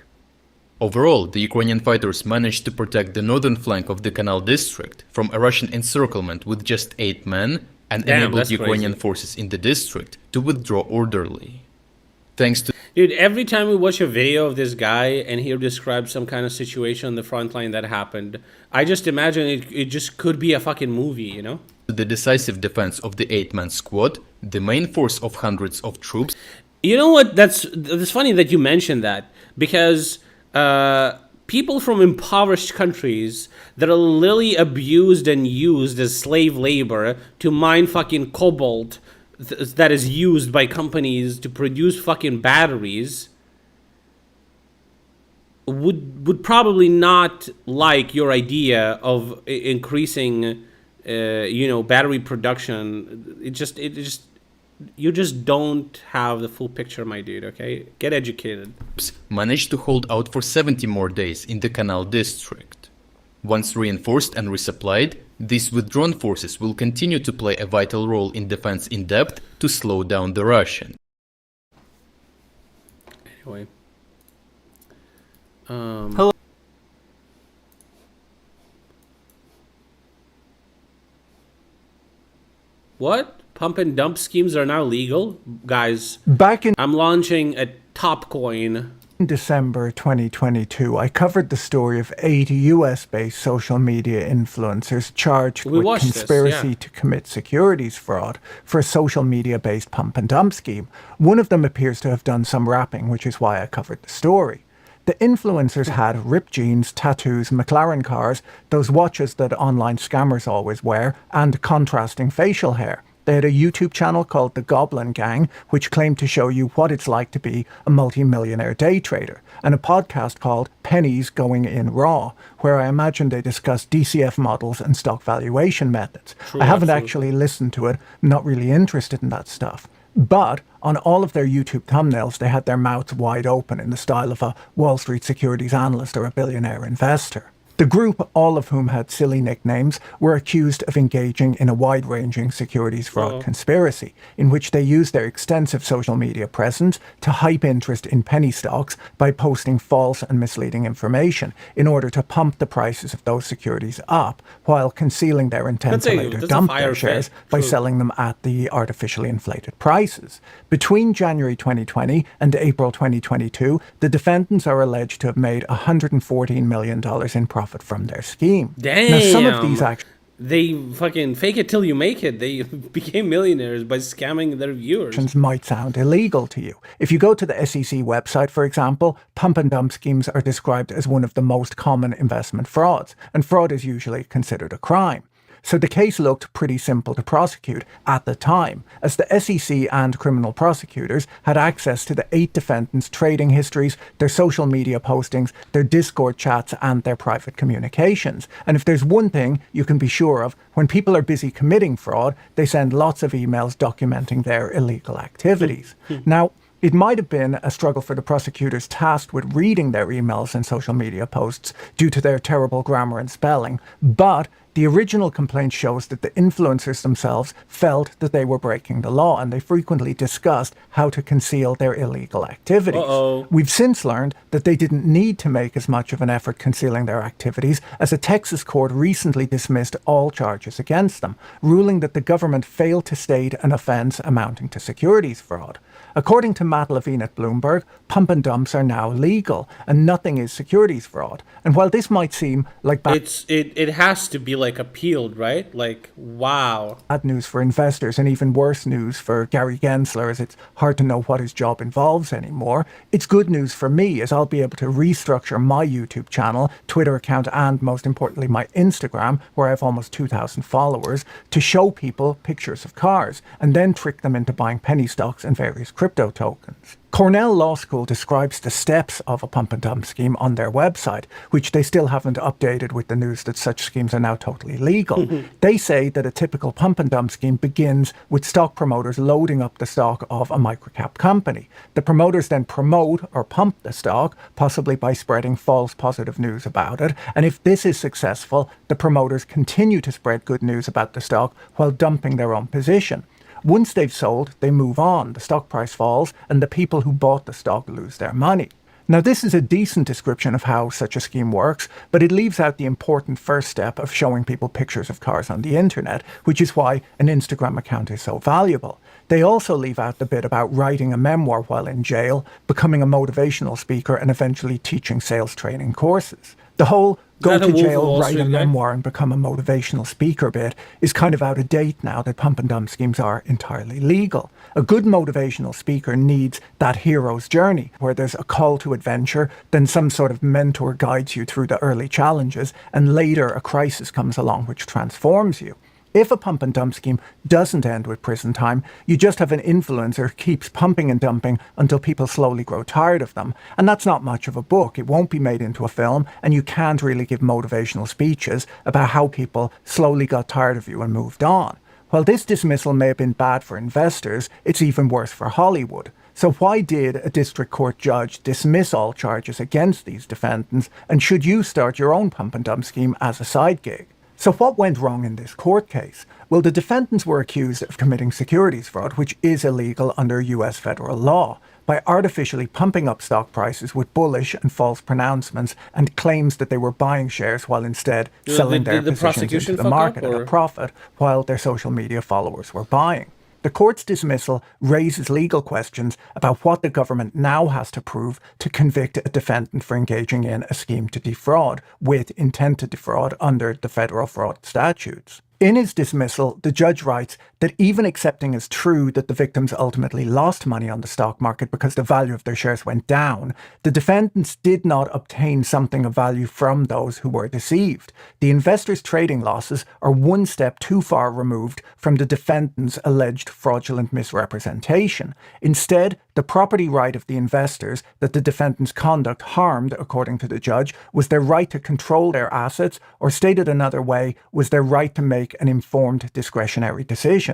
Overall, the Ukrainian fighters managed to protect the northern flank of the canal district from a Russian encirclement with just 8 men and Damn, enabled that's Ukrainian crazy. forces in the district to withdraw orderly. Thanks to Dude, every time we watch a video of this guy and he describes some kind of situation on the front line that happened, I just imagine it just could be a fucking movie, the decisive defense of the 8-man squad, the main force of hundreds of troops You know what? That's funny that you mentioned that, because people from impoverished countries that are literally abused and used as slave labor to mine fucking cobalt that is used by companies to produce fucking batteries would probably not like your idea of increasing battery production. It just you just don't have the full picture, my dude. Okay, get educated. managed to hold out for 70 more days in the Canal district. Once reinforced and resupplied, these withdrawn forces will continue to play a vital role in defense in depth to slow down the Russians. Anyway. Hello. What? Pump and dump schemes are now legal? Guys, Back in I'm launching a Topcoin. December 2022, I covered the story of 8 US-based social media influencers charged We with watched this, conspiracy yeah. to commit securities fraud for a social media-based pump and dump scheme. One of them appears to have done some rapping, which is why I covered the story. The influencers had ripped jeans, tattoos, McLaren cars, those watches that online scammers always wear, and contrasting facial hair. They had a YouTube channel called The Goblin Gang, which claimed to show you what it's like to be a multi-millionaire day trader, and a podcast called Pennies Going In Raw, where I imagine they discuss DCF models and stock valuation methods. I haven't absolutely. actually listened to it, I'm not really interested in that stuff. But on all of their YouTube thumbnails, they had their mouths wide open in the style of a Wall Street securities analyst or a billionaire investor. The group, all of whom had silly nicknames, were accused of engaging in a wide-ranging securities fraud conspiracy, in which they used their extensive social media presence to hype interest in penny stocks by posting false and misleading information in order to pump the prices of those securities up, while concealing their intent to later that's a dump fire their fit. shares by True. selling them at the artificially inflated prices. Between January 2020 and April 2022, the defendants are alleged to have made $114 million in profit from their scheme. Now, some of Damn. these actions they fucking fake it till you make it. They became millionaires by scamming their viewers. Might sound illegal to you. If you go to the SEC website, for example, pump and dump schemes are described as one of the most common investment frauds, and fraud is usually considered a crime. So the case looked pretty simple to prosecute at the time, as the SEC and criminal prosecutors had access to the 8 defendants' trading histories, their social media postings, their Discord chats, and their private communications. And if there's one thing you can be sure of, when people are busy committing fraud, they send lots of emails documenting their illegal activities. Now, it might have been a struggle for the prosecutors tasked with reading their emails and social media posts due to their terrible grammar and spelling, but the original complaint shows that the influencers themselves felt that they were breaking the law, and they frequently discussed how to conceal their illegal activities. We've since learned that they didn't need to make as much of an effort concealing their activities, as a Texas court recently dismissed all charges against them, ruling that the government failed to state an offence amounting to securities fraud. According to Matt Levine at Bloomberg, pump and dumps are now legal, and nothing is securities fraud. And while this might seem like it has to be like appealed, right? Like, wow. bad news for investors and even worse news for Gary Gensler, as it's hard to know what his job involves anymore, it's good news for me, as I'll be able to restructure my YouTube channel, Twitter account, and most importantly my Instagram, where I have almost 2,000 followers, to show people pictures of cars and then trick them into buying penny stocks and various crypto tokens. Cornell Law School describes the steps of a pump and dump scheme on their website, which they still haven't updated with the news that such schemes are now totally legal. They say that a typical pump and dump scheme begins with stock promoters loading up the stock of a microcap company. The promoters then promote or pump the stock, possibly by spreading false positive news about it. And if this is successful, the promoters continue to spread good news about the stock while dumping their own position. Once they've sold, they move on, the stock price falls, and the people who bought the stock lose their money. Now, this is a decent description of how such a scheme works, but it leaves out the important first step of showing people pictures of cars on the internet, which is why an Instagram account is so valuable. They also leave out the bit about writing a memoir while in jail, becoming a motivational speaker, and eventually teaching sales training courses. The whole go to jail, write a memoir, and become a motivational speaker bit is kind of out of date now that pump and dump schemes are entirely legal. A good motivational speaker needs that hero's journey, where there's a call to adventure, then some sort of mentor guides you through the early challenges, and later a crisis comes along which transforms you. If a pump and dump scheme doesn't end with prison time, you just have an influencer who keeps pumping and dumping until people slowly grow tired of them. And that's not much of a book. It won't be made into a film, and you can't really give motivational speeches about how people slowly got tired of you and moved on. While this dismissal may have been bad for investors, it's even worse for Hollywood. So why did a district court judge dismiss all charges against these defendants, and should you start your own pump and dump scheme as a side gig? So what went wrong in this court case? Well, the defendants were accused of committing securities fraud, which is illegal under US federal law, by artificially pumping up stock prices with bullish and false pronouncements and claims that they were buying shares while instead selling their positions into the market at a profit while their social media followers were buying. The court's dismissal raises legal questions about what the government now has to prove to convict a defendant for engaging in a scheme to defraud with intent to defraud under the federal fraud statutes. In his dismissal, the judge writes that even accepting as true that the victims ultimately lost money on the stock market because the value of their shares went down, the defendants did not obtain something of value from those who were deceived. The investors' trading losses are one step too far removed from the defendants' alleged fraudulent misrepresentation. Instead, the property right of the investors that the defendants' conduct harmed, according to the judge, was their right to control their assets, or stated another way, was their right to make an informed discretionary decision.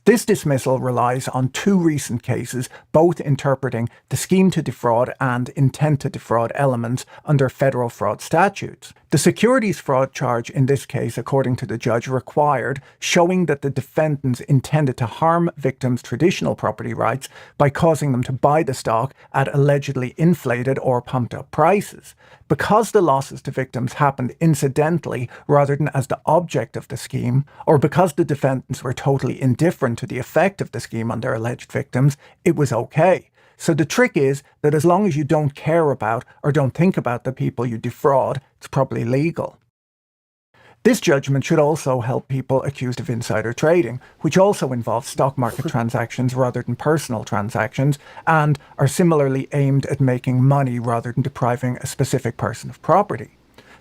This dismissal relies on two recent cases, both interpreting the scheme to defraud and intent to defraud elements under federal fraud statutes. The securities fraud charge in this case, according to the judge, required showing that the defendants intended to harm victims' traditional property rights by causing them to buy the stock at allegedly inflated or pumped up prices. Because the losses to victims happened incidentally rather than as the object of the scheme, or because the defendants were totally indifferent to the effect of the scheme on their alleged victims, it was okay. So the trick is that as long as you don't care about or don't think about the people you defraud, it's probably legal. This judgment should also help people accused of insider trading, which also involves stock market transactions rather than personal transactions, and are similarly aimed at making money rather than depriving a specific person of property.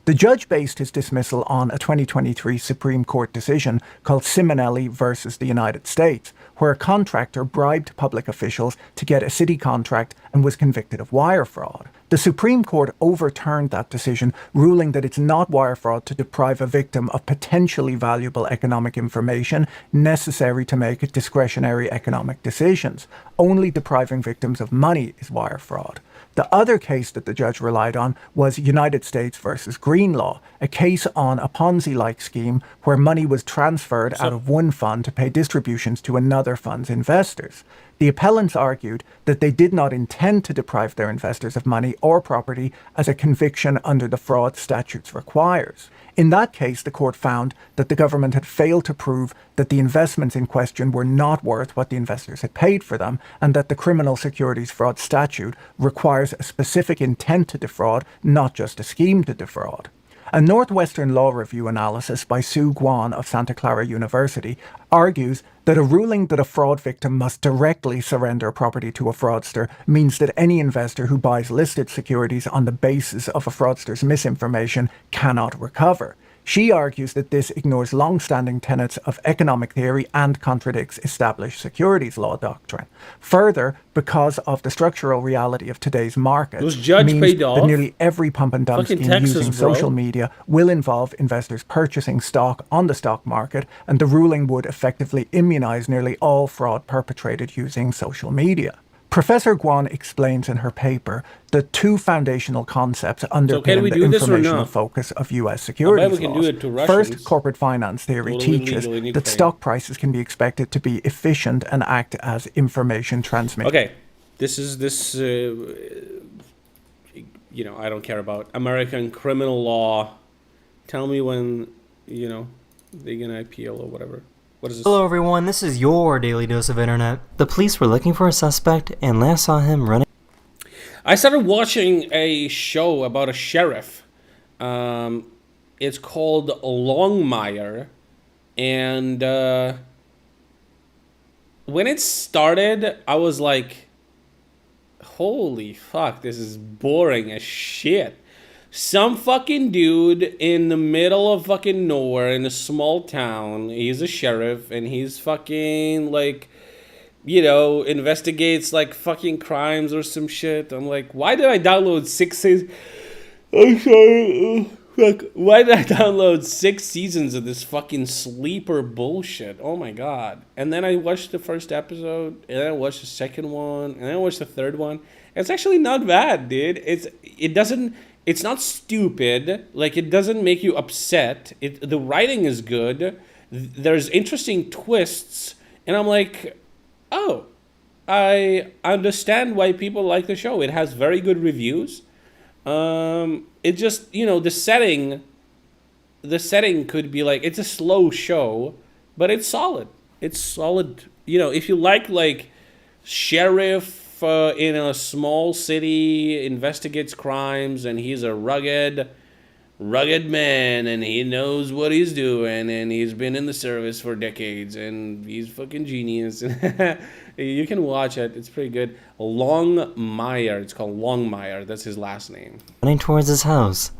The judge based his dismissal on a 2023 Supreme Court decision called Simonelli versus the United States, where a contractor bribed public officials to get a city contract and was convicted of wire fraud. The Supreme Court overturned that decision, ruling that it's not wire fraud to deprive a victim of potentially valuable economic information necessary to make discretionary economic decisions. Only depriving victims of money is wire fraud. The other case that the judge relied on was United States versus Greenlaw, a case on a Ponzi-like scheme where money was transferred out of one fund to pay distributions to another fund's investors. The appellants argued that they did not intend to deprive their investors of money or property as a conviction under the fraud statutes requires. In that case, the court found that the government had failed to prove that the investments in question were not worth what the investors had paid for them, and that the criminal securities fraud statute requires a specific intent to defraud, not just a scheme to defraud. A Northwestern Law Review analysis by Sue Guan of Santa Clara University argues that a ruling that a fraud victim must directly surrender property to a fraudster means that any investor who buys listed securities on the basis of a fraudster's misinformation cannot recover. She argues that this ignores long-standing tenets of economic theory and contradicts established securities law doctrine. Further, because of the structural reality of today's market, Was Judge means paid that off? nearly every pump and dump Fucking scheme Texas, using bro. social media will involve investors purchasing stock on the stock market, and the ruling would effectively immunize nearly all fraud perpetrated using social media. Professor Guan explains in her paper the two foundational concepts underpinning we the do this or informational not? focus of U.S. securities we can do laws. it to Russians. First, corporate finance theory Well, teaches illegal in that Ukraine. stock prices can be expected to be efficient and act as information transmitters. Okay, this. I don't care about American criminal law. Tell me when they're gonna appeal or whatever. What is this? Hello everyone, this is your Daily Dose of Internet. The police were looking for a suspect and last saw him running. I started watching a show about a sheriff. It's called Longmire, and when it started, I was like, holy fuck, this is boring as shit. Some fucking dude in the middle of fucking nowhere in a small town, he's a sheriff, and he's fucking like, investigates like fucking crimes or some shit. I'm like, why did I download 6 seasons? I'm sorry. Why did I download 6 seasons of this fucking sleeper bullshit? Oh my god. And then I watched the first episode, and then I watched the second one, and then I watched the third one. It's actually not bad, dude. It's not stupid. Like, it doesn't make you upset. The writing is good. There's interesting twists, and I'm like, oh, I understand why people like the show. It has very good reviews. It just, the setting could be like, it's a slow show, but it's solid. It's solid. If you like sheriff in a small city investigates crimes, and he's a rugged man, and he knows what he's doing, and he's been in the service for decades, and he's fucking genius. You can watch it. It's pretty good. Longmire. It's called Longmire. That's his last name. Running towards his house.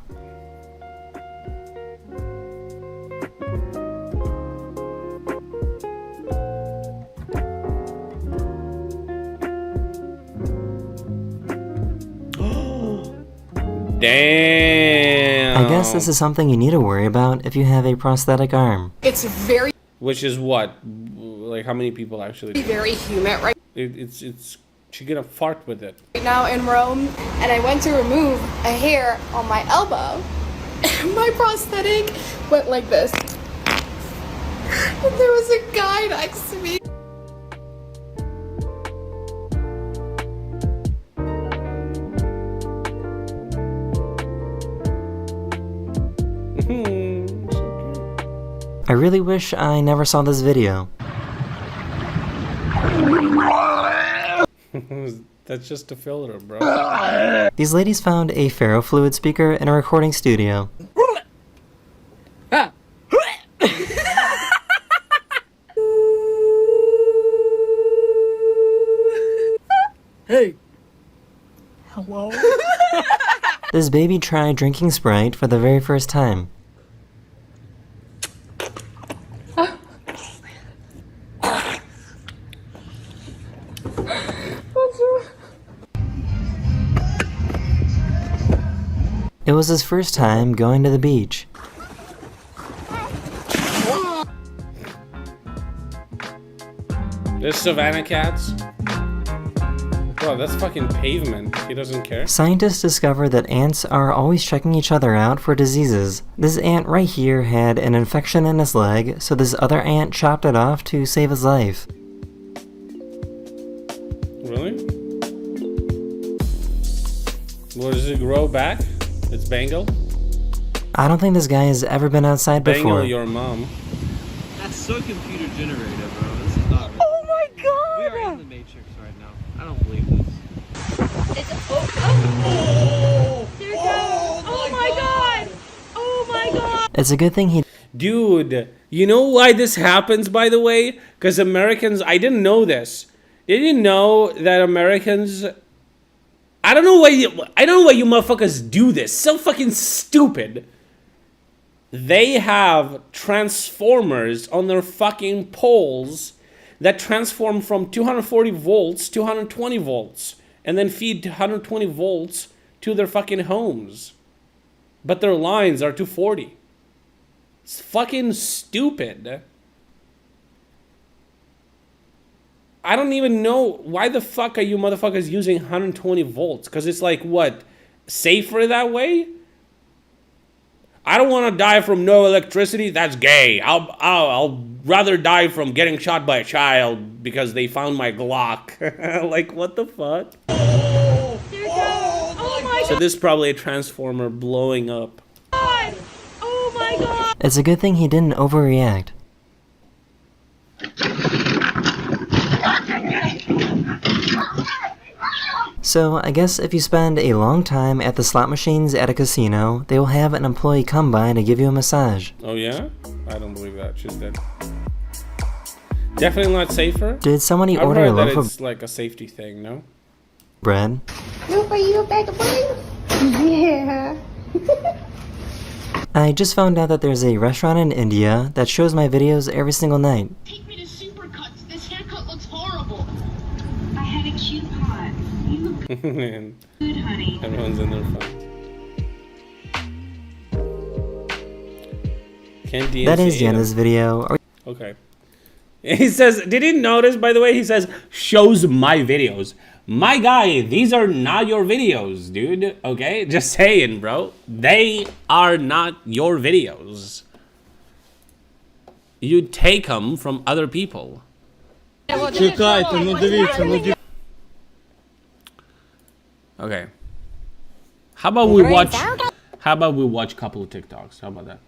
Damn. I guess this is something you need to worry about if you have a prosthetic arm. It's very, Which is what? Like, how many people actually? very humid right It's. She's gonna fart with it. now in Rome, and I went to remove a hair on my elbow, and my prosthetic went like this. And there was a guy next to me. I really wish I never saw this video. That's just a filler, bro. These ladies found a ferrofluid speaker in a recording studio. Hey! Hello? This baby tried drinking Sprite for the very first time. It was his first time going to the beach. There's Savannah cats. Bro, that's fucking pavement. He doesn't care. Scientists discovered that ants are always checking each other out for diseases. This ant right here had an infection in his leg, so this other ant chopped it off to save his life. Really? Well, does it grow back? It's Bengal? I don't think this guy has ever been outside Bengal, before. your mom. That's so computer generated, bro. This is not real. Oh my god! We are in the Matrix right now. I don't believe this. It's a good thing he Dude, you know why this happens, by the way? Because Americans, I didn't know this. They didn't know that Americans, I don't know why you motherfuckers do this. So fucking stupid. They have transformers on their fucking poles that transform from 240 volts to 120 volts and then feed 120 volts to their fucking homes. But their lines are 240. It's fucking stupid. I don't even know why the fuck are you motherfuckers using 120 volts? Because it's like, what, safer that way? I don't want to die from no electricity. That's gay. I'll rather die from getting shot by a child because they found my Glock. Like, what the fuck? So this is probably a transformer blowing up. It's a good thing he didn't overreact. So, I guess if you spend a long time at the slot machines at a casino, they will have an employee come by to give you a massage. Oh yeah? I don't believe that. She's dead. Definitely not safer. Did somebody I've order a heard that loaf of it's like a safety thing, no? bread? Look, are you a bag of buns? Yeah. I just found out that there's a restaurant in India that shows my videos every single night. Take me to Supercuts. This haircut looks horrible. I had a cute pot. You look Man, good, honey. everyone's in their phone. Can't DNC That is the end of them. this video. Okay. He says, did you notice, by the way, he says, shows my videos. My guy, these are not your videos, dude. Okay? Just saying, bro. They are not your videos. You take them from other people. Okay. How about we watch a couple of TikToks? How about that?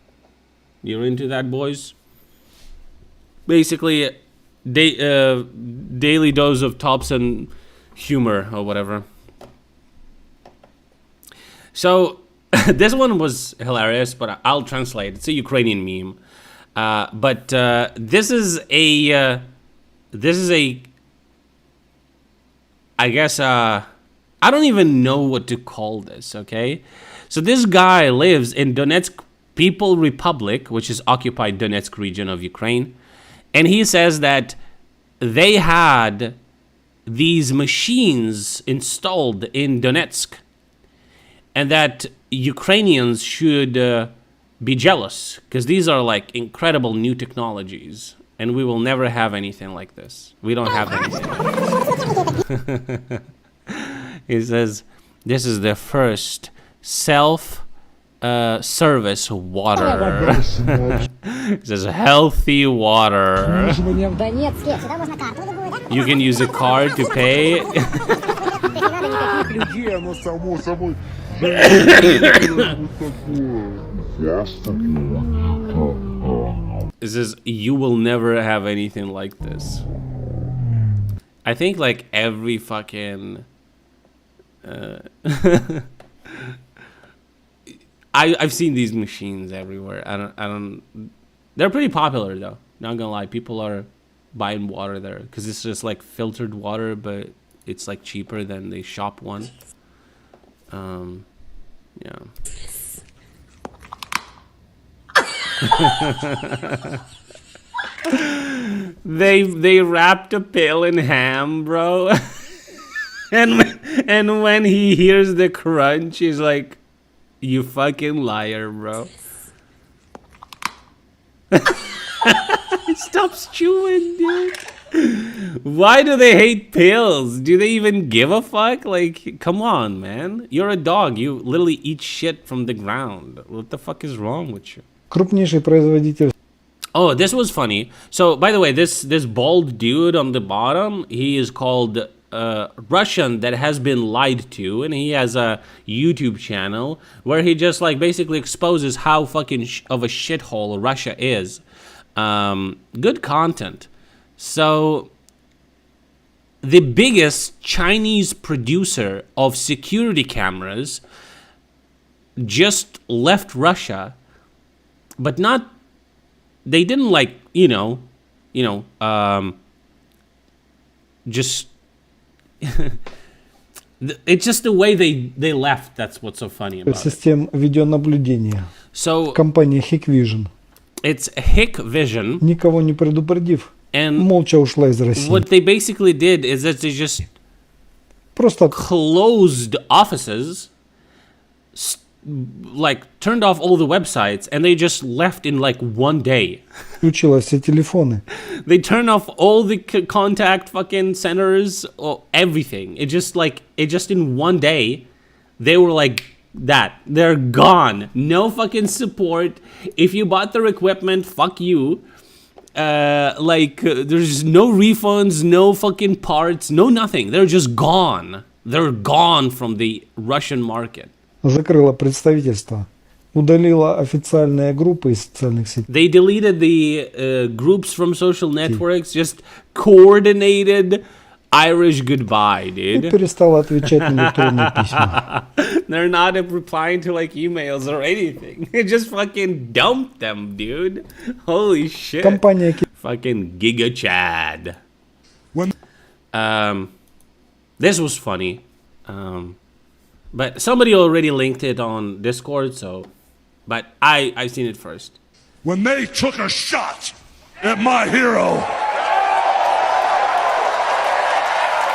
You're into that, boys? Basically, daily dose of Thompson humor or whatever. So this one was hilarious, but I'll translate. It's a Ukrainian meme. But this is a I guess I don't even know what to call this. Okay, so this guy lives in Donetsk People Republic, which is occupied Donetsk region of Ukraine. And he says that they had these machines installed in Donetsk and that Ukrainians should be jealous because these are like incredible new technologies and we will never have anything like this. We don't have anything like this. He says this is the first self-service water. It says healthy water. You can use a card to pay. It says you will never have anything like this. I think like every fucking I've seen these machines everywhere. I don't. They're pretty popular though. Not gonna lie, people are buying water there because it's just like filtered water, but it's like cheaper than the shop one. Yeah. They wrapped a pill in ham, bro. and when he hears the crunch, he's like, "You fucking liar, bro." He stops chewing, dude. Why do they hate pills? Do they even give a fuck? Like, come on, man. You're a dog. You literally eat shit from the ground. What the fuck is wrong with you? Крупнейший производитель. Oh, this was funny. So, by the way, this bald dude on the bottom, he is called Russian that has been lied to, and he has a YouTube channel where he just like basically exposes how fucking of a shithole Russia is. Good content. So, the biggest Chinese producer of security cameras just left Russia, but not. They didn't like, just. It's just the way they left. That's what's so funny about it. Систем видеонаблюдения. So Компания Hikvision. it's Hikvision, Никого не предупредив, and молча ушла из России. what they basically did is that they just Просто closed offices, like turned off all the websites, and they just left in like one day. включила все телефоны. They turned off all the contact fucking centers, or everything. It just in one day, they were like that. They're gone. No fucking support. If you bought their equipment, fuck you. There's no refunds, no fucking parts, no nothing. They're just gone. They're gone from the Russian market. Закрыла представительство. Удалила официальные группы из социальных сетей. They deleted the groups from social networks, just coordinated Irish goodbye, И dude. перестала отвечать на электронные письма. They're not replying to like emails or anything. They just fucking dumped them, dude. Holy shit. Компания Fucking Giga Chad. This was funny. But somebody already linked it on Discord, so but I've seen it first. When they took a shot at my hero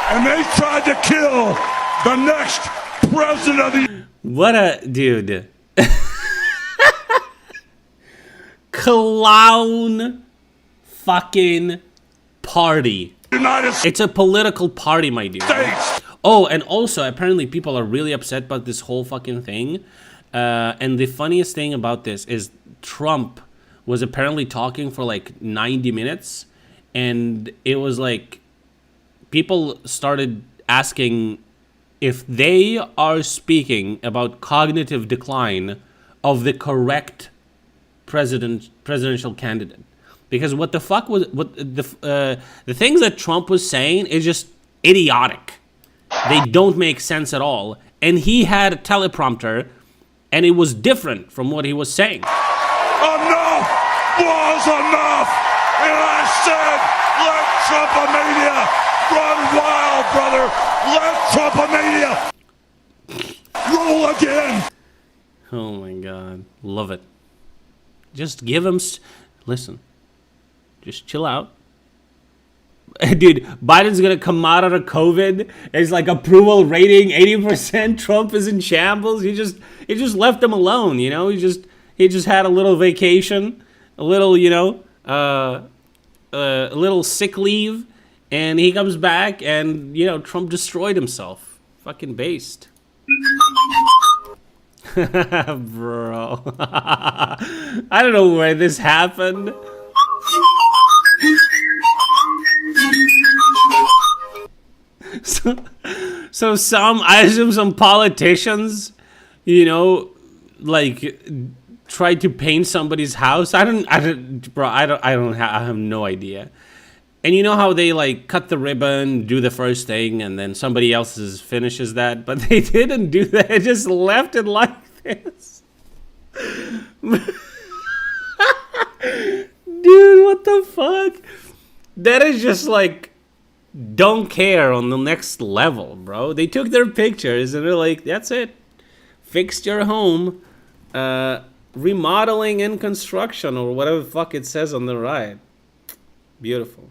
and they tried to kill the next president of the What a dude. Clown fucking party. United It's a political party, my dude. States. Oh, and also, apparently people are really upset about this whole fucking thing. And the funniest thing about this is Trump was apparently talking for like 90 minutes. And it was like, people started asking if they are speaking about cognitive decline of the correct presidential candidate. Because what the fuck was, the things that Trump was saying is just idiotic. They don't make sense at all. And he had a teleprompter, and it was different from what he was saying. Enough was enough! And I said, let Trumpomania run wild, brother! Let Trumpomania roll again! Oh my god. Love it. Just give him... Listen. Just chill out. Dude, Biden's gonna come out of COVID. It's like approval rating 80%. Trump is in shambles. He just left him alone, you know. He just had a little vacation, a little, a little sick leave, and he comes back, and Trump destroyed himself. Fucking based. Bro. I don't know where this happened. So I assume some politicians, try to paint somebody's house. I have no idea. And you know how they cut the ribbon, do the first thing, and then somebody else finishes that, but they didn't do that. They just left it like this. Dude, what the fuck? That is just don't care on the next level, bro. They took their pictures and they're like, that's it. Fixed your home. Remodeling and construction, or whatever the fuck it says on the right. Beautiful.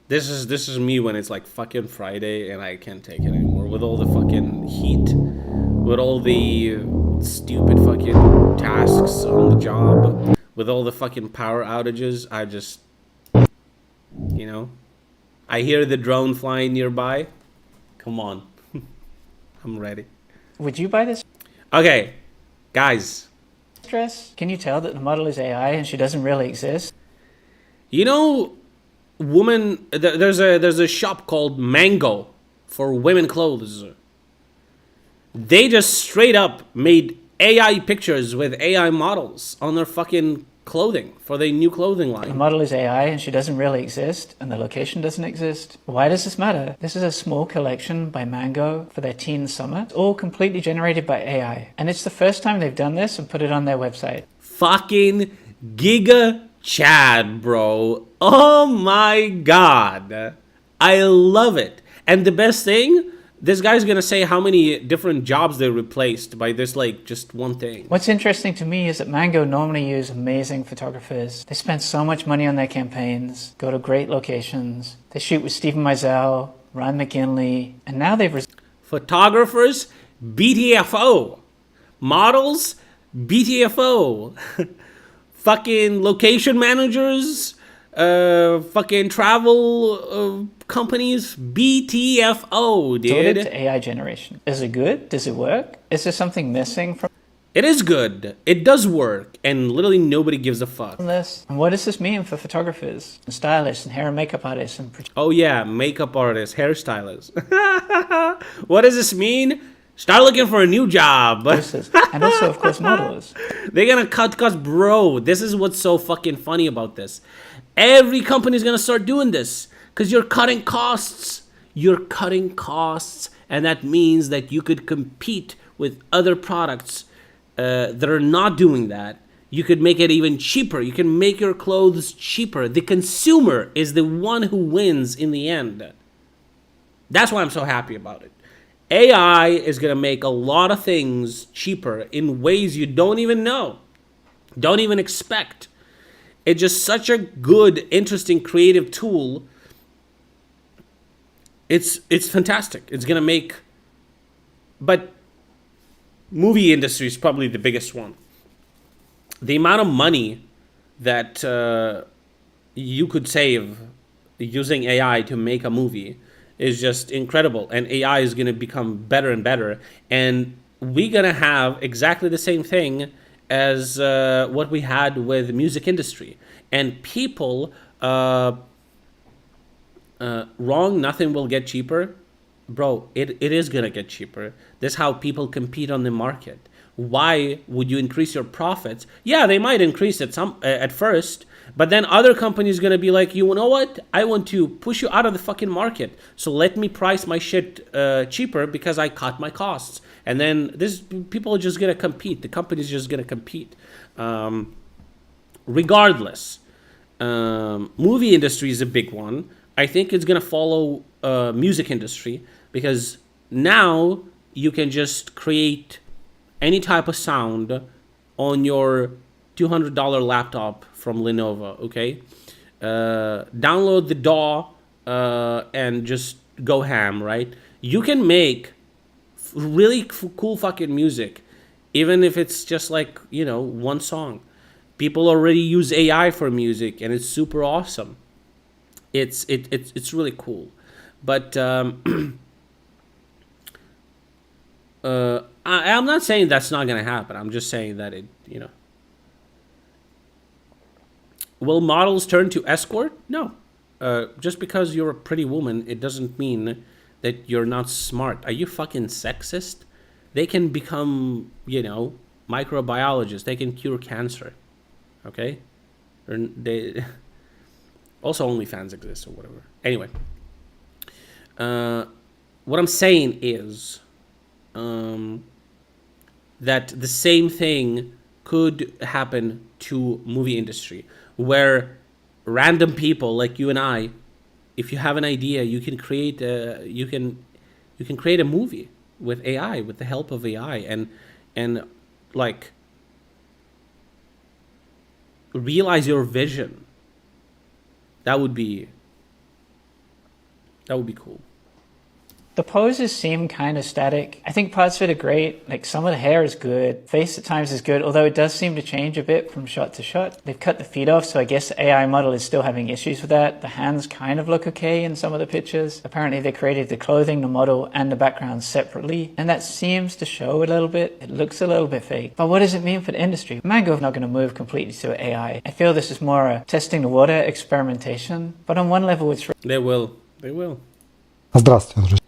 This is me when it's like fucking Friday and I can't take it anymore with all the fucking heat, with all the stupid fucking tasks on the job, with all the fucking power outages. I just, you know, I hear the drone flying nearby. Come on. I'm ready. Would you buy this Okay, guys. dress? Can you tell that the model is AI and she doesn't really exist? You know, there's a shop called Mango for women clothes. They just straight up made AI pictures with AI models on their fucking clothing for their new clothing The line. model is AI and she doesn't really exist, and the location doesn't exist. Why does this matter? This is a small collection by Mango for their teen summer. It's all completely generated by AI. And it's the first time they've done this and put it on their website. Fucking Giga Chad, bro. Oh my god. I love it. And the best thing, this guy's gonna say how many different jobs they replaced by this, like, just one thing. What's interesting to me is that Mango normally use amazing photographers. They spend so much money on their campaigns, go to great locations. They shoot with Stephen Meisel, Ryan McGinley, and now they've Photographers, BTFO. Models, BTFO. Fucking location managers, fucking travel companies, BTFO, resorted dude. to AI generation. Is it good? Does it work? Is there something missing from It is good. It does work, and literally nobody gives a fuck. this? And what does this mean for photographers and stylists and hair and makeup artists and Oh yeah, makeup artists, hairstylists. What does this mean? Start looking for a new job. producers? And also, of course, models. They're gonna cut costs, bro. This is what's so fucking funny about this. Every company's gonna start doing this because you're cutting costs. You're cutting costs, and that means that you could compete with other products that are not doing that. You could make it even cheaper. You can make your clothes cheaper. The consumer is the one who wins in the end. That's why I'm so happy about it. AI is going to make a lot of things cheaper in ways you don't even know, don't even expect. It's just such a good, interesting, creative tool. It's fantastic. It's going to make... But movie industry is probably the biggest one. The amount of money that you could save using AI to make a movie is just incredible, and AI is going to become better and better, and we're going to have exactly the same thing as what we had with the music industry. And people, wrong, nothing will get cheaper. Bro, it is going to get cheaper. That's how people compete on the market. Why would you increase your profits? Yeah, they might increase it at first, but then other companies going to be like, you know what? I want to push you out of the fucking market. So let me price my shit cheaper because I cut my costs. And then people are just going to compete. The company's just going to compete. Regardless, movie industry is a big one. I think it's going to follow music industry because now you can just create any type of sound on your $200 laptop from Lenovo, okay? Download the DAW and just go ham, right? You can make really cool fucking music, even if it's just like, you know, one song. People already use AI for music, and it's super awesome. It's really cool. But I'm not saying that's not going to happen. I'm just saying that it, you know. Will models turn to escort? No. Just because you're a pretty woman, it doesn't mean that you're not smart. Are you fucking sexist? They can become, you know, microbiologists. They can cure cancer. Okay? Also, OnlyFans exists or whatever. Anyway, what I'm saying is that the same thing could happen to movie industry, where random people like you and I, if you have an idea, you can create a movie with AI, with the help of AI, and like realize your vision. That would be cool. The poses seem kind of static. I think parts of it are great. Like some of the hair is good. Face at times is good, although it does seem to change a bit from shot to shot. They've cut the feet off, so I guess the AI model is still having issues with that. The hands kind of look okay in some of the pictures. Apparently they created the clothing, the model, and the background separately, and that seems to show a little bit. It looks a little bit fake. But what does it mean for the industry? Mango is not going to move completely to AI. I feel this is more a testing the water, experimentation. But on one level it's... They will. Здравствуйте, друзья.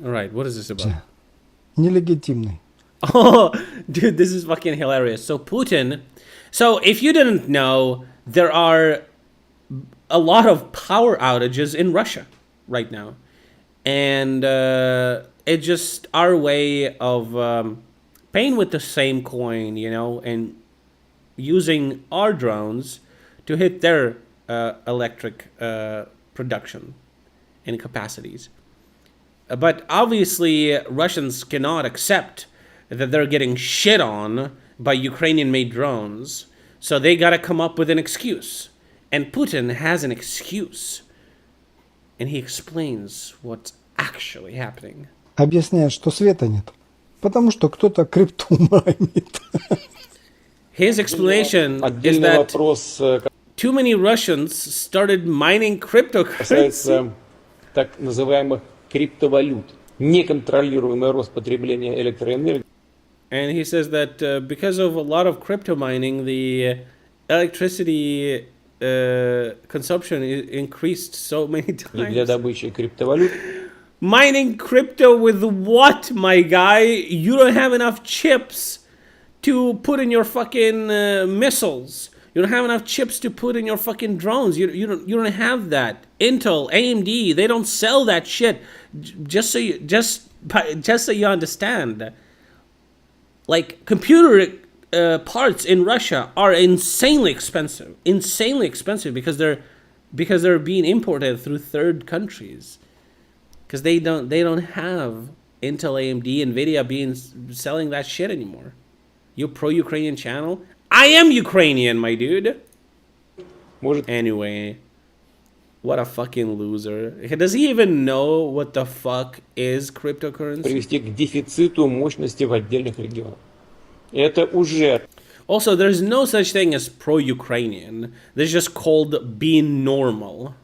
All right, what is this about? Нелегитимный. Oh, dude, this is fucking hilarious. So Putin, so if you didn't know, there are a lot of power outages in Russia right now. And it's just our way of paying with the same coin, you know, and using our drones to hit their electric production and capacities. But obviously, Russians cannot accept that they're getting shit on by Ukrainian-made drones. So they gotta come up with an excuse. And Putin has an excuse. And he explains what's actually happening. Объясняет, что света нет. Потому что кто-то крипту майнит. His explanation is that too many Russians started mining cryptocurrency. Так называемых криптовалют, неконтролируемый рост потребления электроэнергии. And he says that because of a lot of crypto mining, the electricity consumption increased so many times. Для добычи криптовалют. Mining crypto with what, my guy? You don't have enough chips to put in your fucking missiles. You don't have enough chips to put in your fucking drones. You don't have that. Intel, AMD, they don't sell that shit. Just so you understand. Like computer parts in Russia are insanely expensive because they're being imported through third countries. Because they don't have Intel, AMD, Nvidia selling that shit anymore. You pro-Ukrainian channel? I am Ukrainian, my dude. Anyway, what a fucking loser. Does he even know what the fuck is cryptocurrency? Привести к дефициту мощности в отдельных регионах. Это уже... Also, there's no such thing as pro-Ukrainian. There's just called being normal.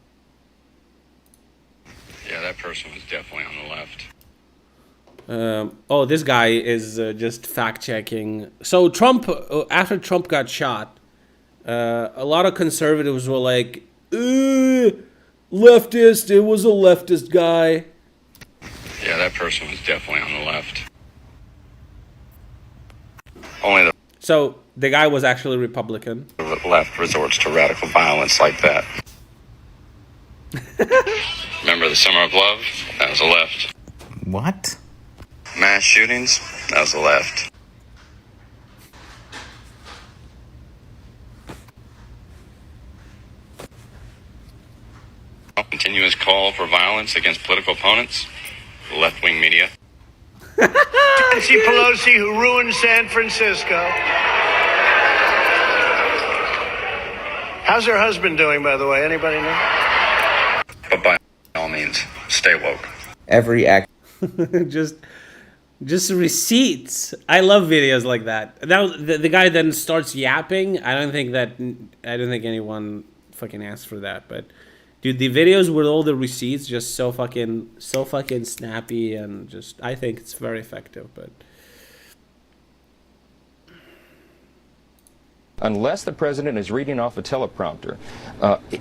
Yeah, that person was definitely on the left. Oh, this guy is just fact-checking. So Trump, after Trump got shot, a lot of conservatives were like, leftist, it was a leftist guy. Yeah, that person was definitely on the left. So the guy was actually Republican. The left resorts to radical violence like that. Remember the Summer of Love? That was the left. What? Mass shootings? That was the left. Continuous call for violence against political opponents? Left-wing media. Nancy Pelosi, who ruined San Francisco. How's her husband doing, by the way? Anybody know? But by all means, stay woke. Every act. Just receipts. I love videos like that. Now the guy then starts yapping. I don't think anyone fucking asked for that, but dude, the videos with all the receipts just so fucking snappy, and just I think it's very effective, but unless the president is reading off a teleprompter,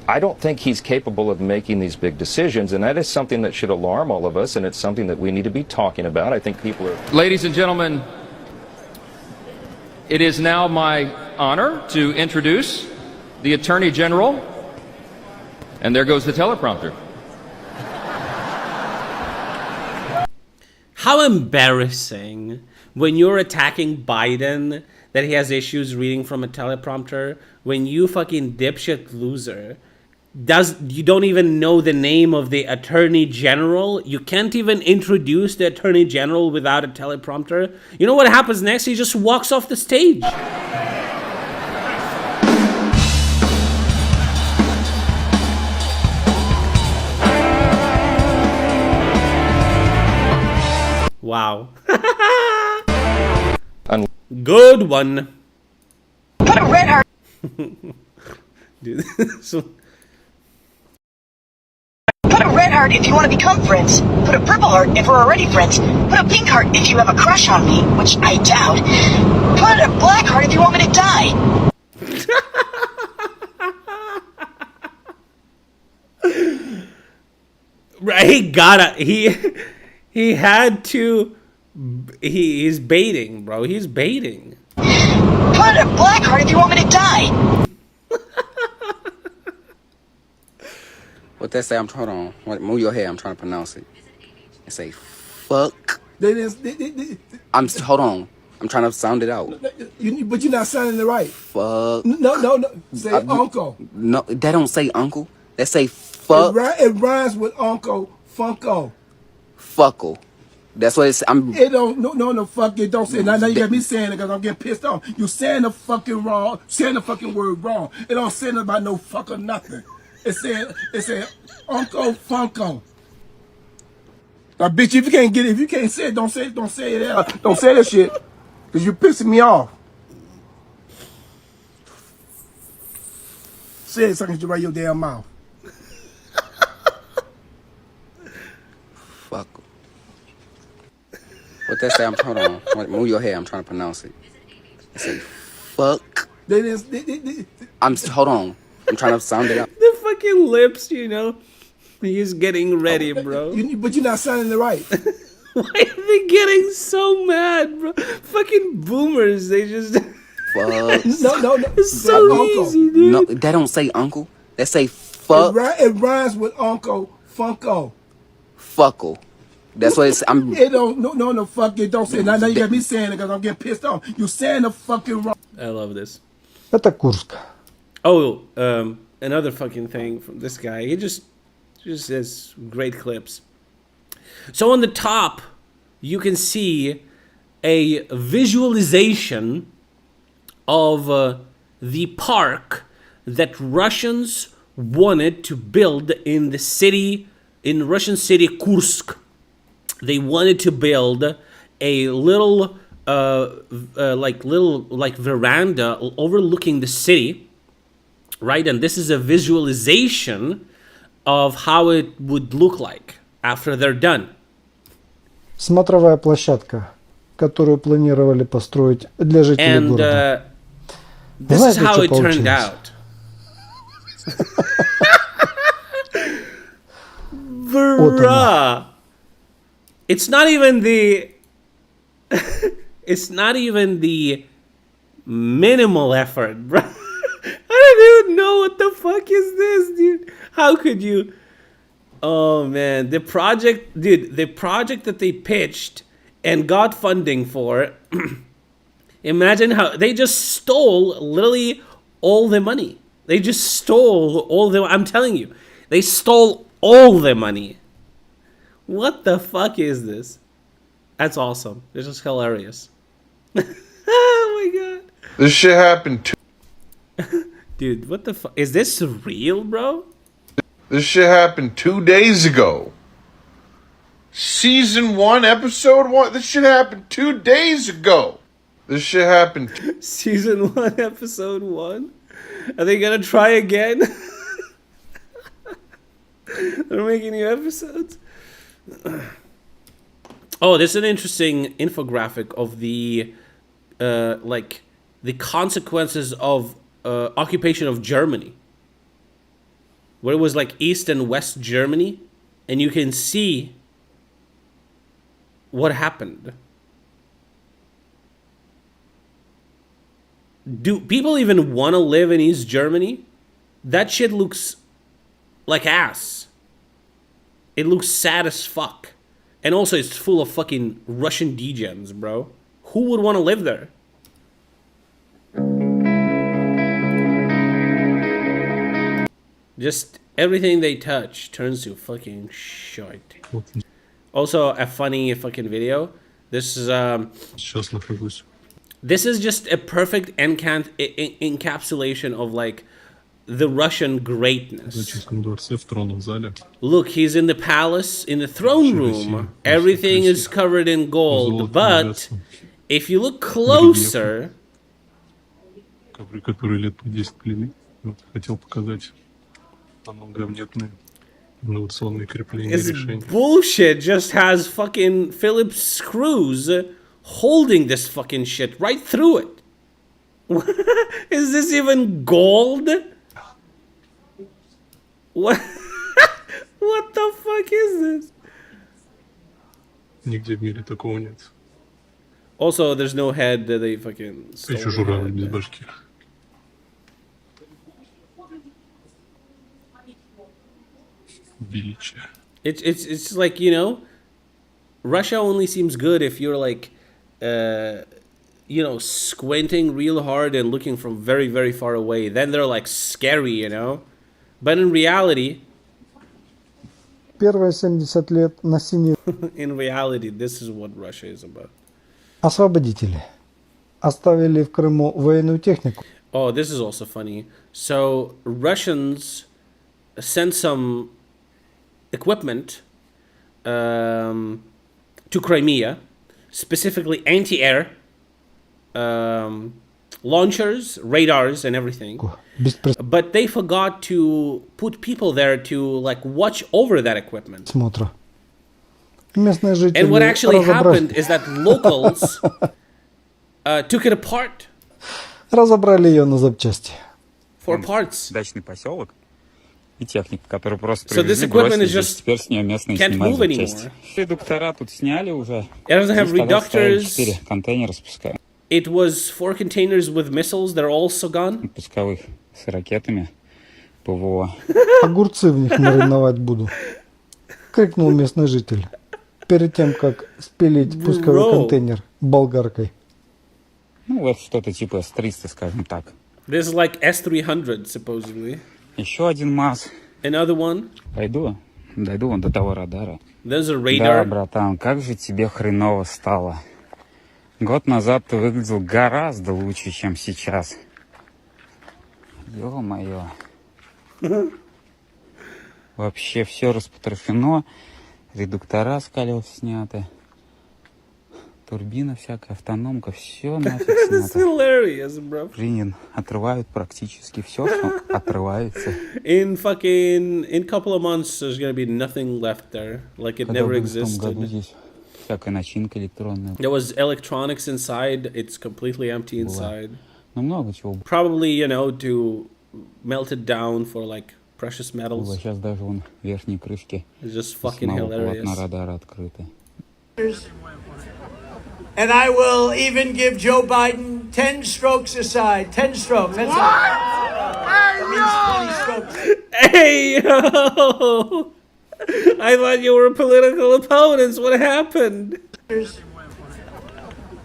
I don't think he's capable of making these big decisions, and that is something that should alarm all of us, and it's something that we need to be talking about. I think people are... Ladies and gentlemen, it is now my honor to introduce the Attorney General And there goes the teleprompter. How embarrassing when you're attacking Biden that he has issues reading from a teleprompter, when you fucking dipshit loser you don't even know the name of the attorney general. You can't even introduce the attorney general without a teleprompter. You know what happens next? He just walks off the stage. Wow. Good one. Put a red heart. Dude, so Put a red heart if you want to become friends. Put a purple heart if we're already friends. Put a pink heart if you have a crush on me, which I doubt. Put a black heart if you want me to die. right, he gotta. He had to. He's baiting, bro. He's baiting. Put a black heart if you want me to die. What that say? Hold on. Move your head. I'm trying to pronounce it. It say fuck. Hold on. I'm trying to sound it out. But you're not sounding it right. Fuck. No. Say uncle. No, that don't say uncle. That say fuck. It rhymes with uncle. Funko. Fuckle. That's what it's. It don't. No. Fuck it. Don't say it. Now you got me saying it because I'm getting pissed off. You saying the fucking wrong. Saying the fucking word wrong. It don't say nothing about no fuck or nothing. It said Uncle Funko. Now, bitch, if you can't say it, don't say it. Don't say it. Don't say that shit, cause you're pissing me off. Say it so I can write your damn mouth. Fuck. What that say? Hold on. Move your head. I'm trying to pronounce it. It say fuck. Hold on. I'm trying to sound it out. The fucking lips, you know. He's getting ready, bro. But you're not sounding it right. Why are they getting so mad, bro? Fucking boomers, they just... Fuck. No. It's so easy, dude. No, that don't say uncle. That say fuck. It rhymes with Uncle Funko. Fuckle. That's what it's. It don't. No. Fuck it. Don't say it. Now you got me saying it because I'm getting pissed off. You saying the fucking wrong. I love this. Это Курск. Oh, another fucking thing from this guy. He just has great clips. So on the top, you can see a visualization of the park that Russians wanted to build in the city, in Russian city Kursk. They wanted to build a little, veranda overlooking the city, right? And this is a visualization of how it would look like after they're done. Смотровая площадка, которую планировали построить для жителей города. This is how it turned out. Bruh. It's not even the it's not even the minimal effort, bro. I don't even know what the fuck is this, dude. How could you? Oh man, the project that they pitched and got funding for. Imagine how they just stole literally all the money. They just stole all the. I'm telling you, they stole all the money. What the fuck is this? That's awesome. This is hilarious. Oh my god. This shit happened Dude, what the fuck? Is this real, bro? This shit happened 2 days ago. Season 1, episode 1. This shit happened 2 days ago. This shit happened. Season 1, episode 1? Are they gonna try again? They're making new episodes? Oh, there's an interesting infographic of the the consequences of occupation of Germany, where it was like East and West Germany, and you can see what happened. Do people even want to live in East Germany? That shit looks like ass. It looks sad as fuck. And also it's full of fucking Russian degens, bro. Who would want to live there? Just everything they touch turns to fucking shit. Also, a funny fucking video. This is this is just a perfect encapsulation of like the Russian greatness. Look, he's in the palace, in the throne room. Everything is covered in gold, but if you look closer, it's bullshit. Just has fucking Phillips screws holding this fucking shit right through it. Is this even gold? What? What the fuck is this? Нигде в мире такого нет. Also, there's no head that they fucking stole. Еще журавль без башки. Величие. It's like, you know, Russia only seems good if you're like, you know, squinting real hard and looking from very, very far away. Then they're like scary, you know? But in reality... Первые 70 лет на синей... In reality, this is what Russia is about. Освободители оставили в Крыму военную технику. Oh, this is also funny. So, Russians sent some equipment to Crimea, specifically anti-air launchers, radars, and everything. But they forgot to put people there to like watch over that equipment. Смотра. Местные жители And what actually happened is that locals took it apart. Разобрали ее на запчасти. For parts. Дачный поселок и техника, которую просто So this привезли, equipment бросили is здесь, just теперь с нее местные can't снимают move запчасти. anymore. Редуктора тут сняли уже. It doesn't have Здесь тогда ставили reductors. 4 контейнера спускают. It was 4 containers with missiles that are also gone. Пусковых с ракетами ПВО. Огурцы в них мариновать буду. Крикнул местный житель. Перед тем, как спилить пусковой контейнер болгаркой. Ну вот что-то типа С-300, скажем так. This is like S-300, supposedly. Еще один МАЗ. Another one. Дойду вон до того радара. There's a Да, radar. братан, как же тебе хреново стало. Год назад ты выглядел гораздо лучше, чем сейчас. Ё-моё. Вообще все распотрошено. Редуктора с колес сняты. Турбина всякая, автономка, все нафиг This is снято. hilarious, bro. Блин, отрывают практически все, что отрывается. In couple of months, there's gonna be nothing left there, like it Когда never были в том году existed. здесь всякая начинка электронная. There was electronics inside. It's completely empty inside. Ну много чего Probably, you know, to melt it down for like precious было. metals. Сейчас даже вон верхние крышки It's just fucking полотна hilarious. радара открыты. And I will even give Joe Biden 10 strokes aside. 10 strokes. That's That means 20 strokes. Hey, yo! I thought you were political opponents. What happened?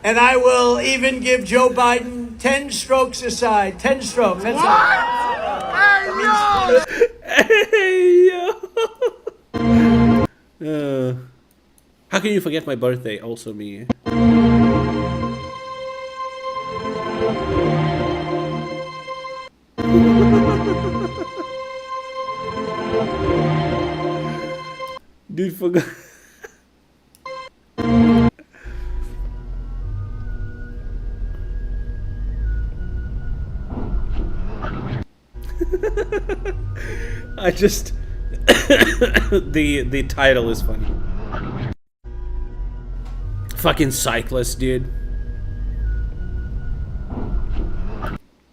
And I will even give Joe Biden 10 strokes aside. 10 strokes. That's That means 20 Hey, yo! How can you forget my birthday? Also me. Dude, forgot. I just the title is funny. Fucking cyclist, dude.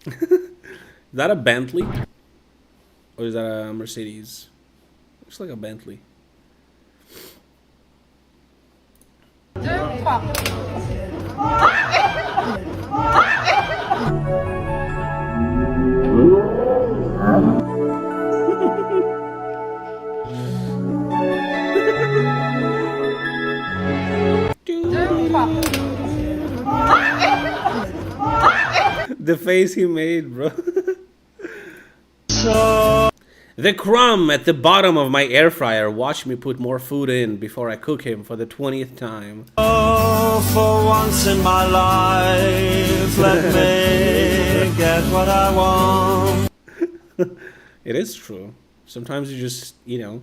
Is that a Bentley? Or is that a Mercedes? Looks like a Bentley. The face he made, bro. The crumb at the bottom of my air fryer. Watch me put more food in before I cook him for the 20th time. Oh, for once in my life, let me get what I want. It is true. Sometimes you just, you know,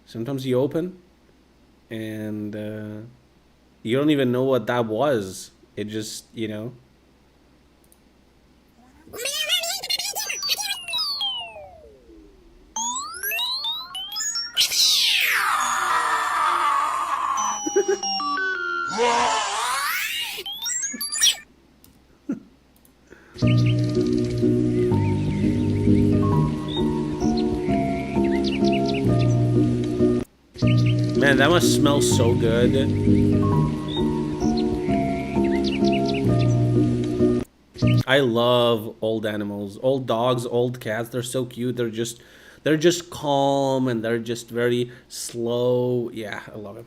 sometimes you open and you don't even know what that was. It just, you know. Man, that must smell so good. I love old animals, old dogs, old cats. They're so cute. They're just calm and they're just very slow. Yeah, I love it.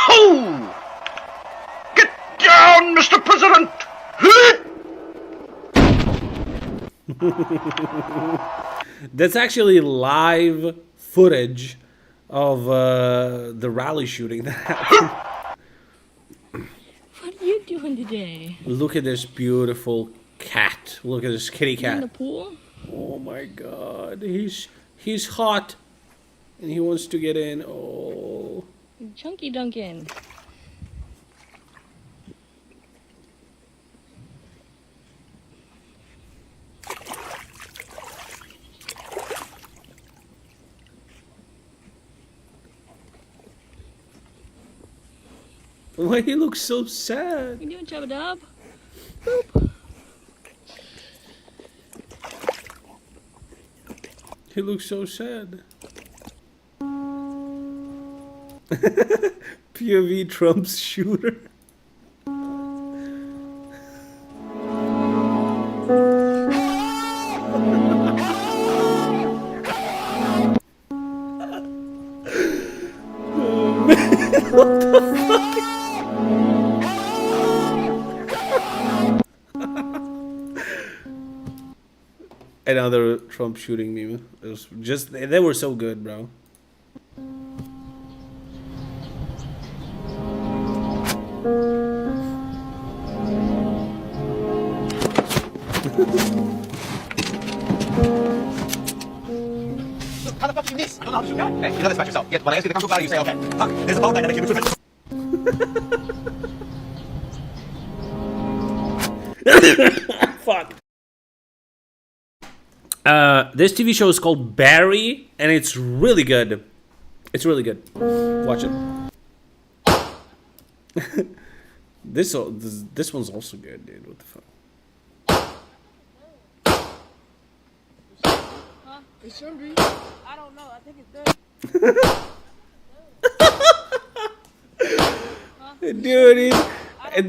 Ho! Get down, Mr. President! That's actually live footage of the rally shooting that happened. What are you doing today? Look at this beautiful cat. Look at this kitty cat. In the pool? Oh my god. He's hot. And he wants to get in. Oh. Chunky Duncan. Why he looks so sad? You doing, Chubba Dub? He looks so sad. POV Trump's shooter. What the fuck? Another Trump shooting meme. It was just, they were so good, bro. How the fuck you miss? I don't know how to shoot that. Hey, you know this about yourself. Yet when I ask you to come shoot battle, you say, okay, fuck, there's a ball dynamic here. Fuck. This TV show is called Barry, and it's really good. It's really good. Watch it. This one's also good, dude. What the fuck? It should be. I don't know. I think it's good. Dude,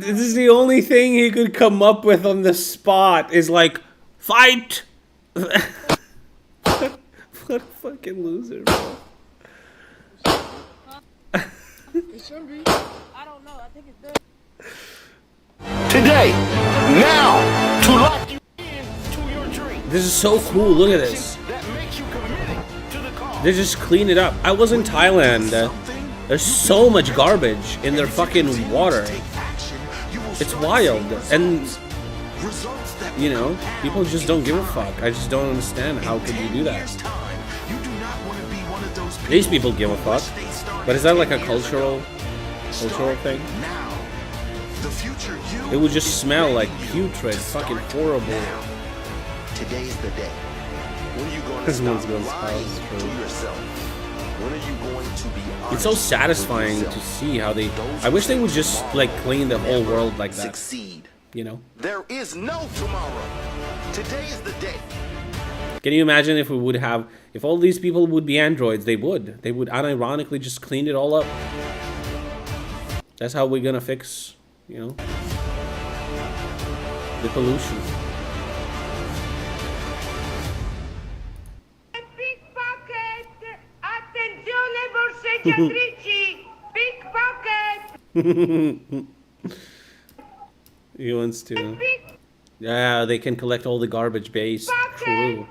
this is the only thing he could come up with on the spot is like, fight! What a fucking loser, bro. It should be. I don't know. I think it's good. Today, now, to lock you in to your dream. This is so cool. Look at this. They just clean it up. I was in Thailand. There's so much garbage in their fucking water. It's wild. And, you know, people just don't give a fuck. I just don't understand. How could you do that? These people give a fuck. But is that like a cultural thing? It would just smell like putrid, fucking horrible. Today's the day. When are you going to This stop one's going lying to yourself? When are you going to be honest? It's so satisfying to see how they... I wish they would just, like, clean the whole world like that. Succeed. You know? There is no tomorrow. Today is the day. Can you imagine if we would have... If all these people would be androids, they would. They would unironically just clean it all up. That's how we're gonna fix, you know, the pollution. Pickpocket! Attenzione He wants to. Yeah, they can collect all the garbage base. True.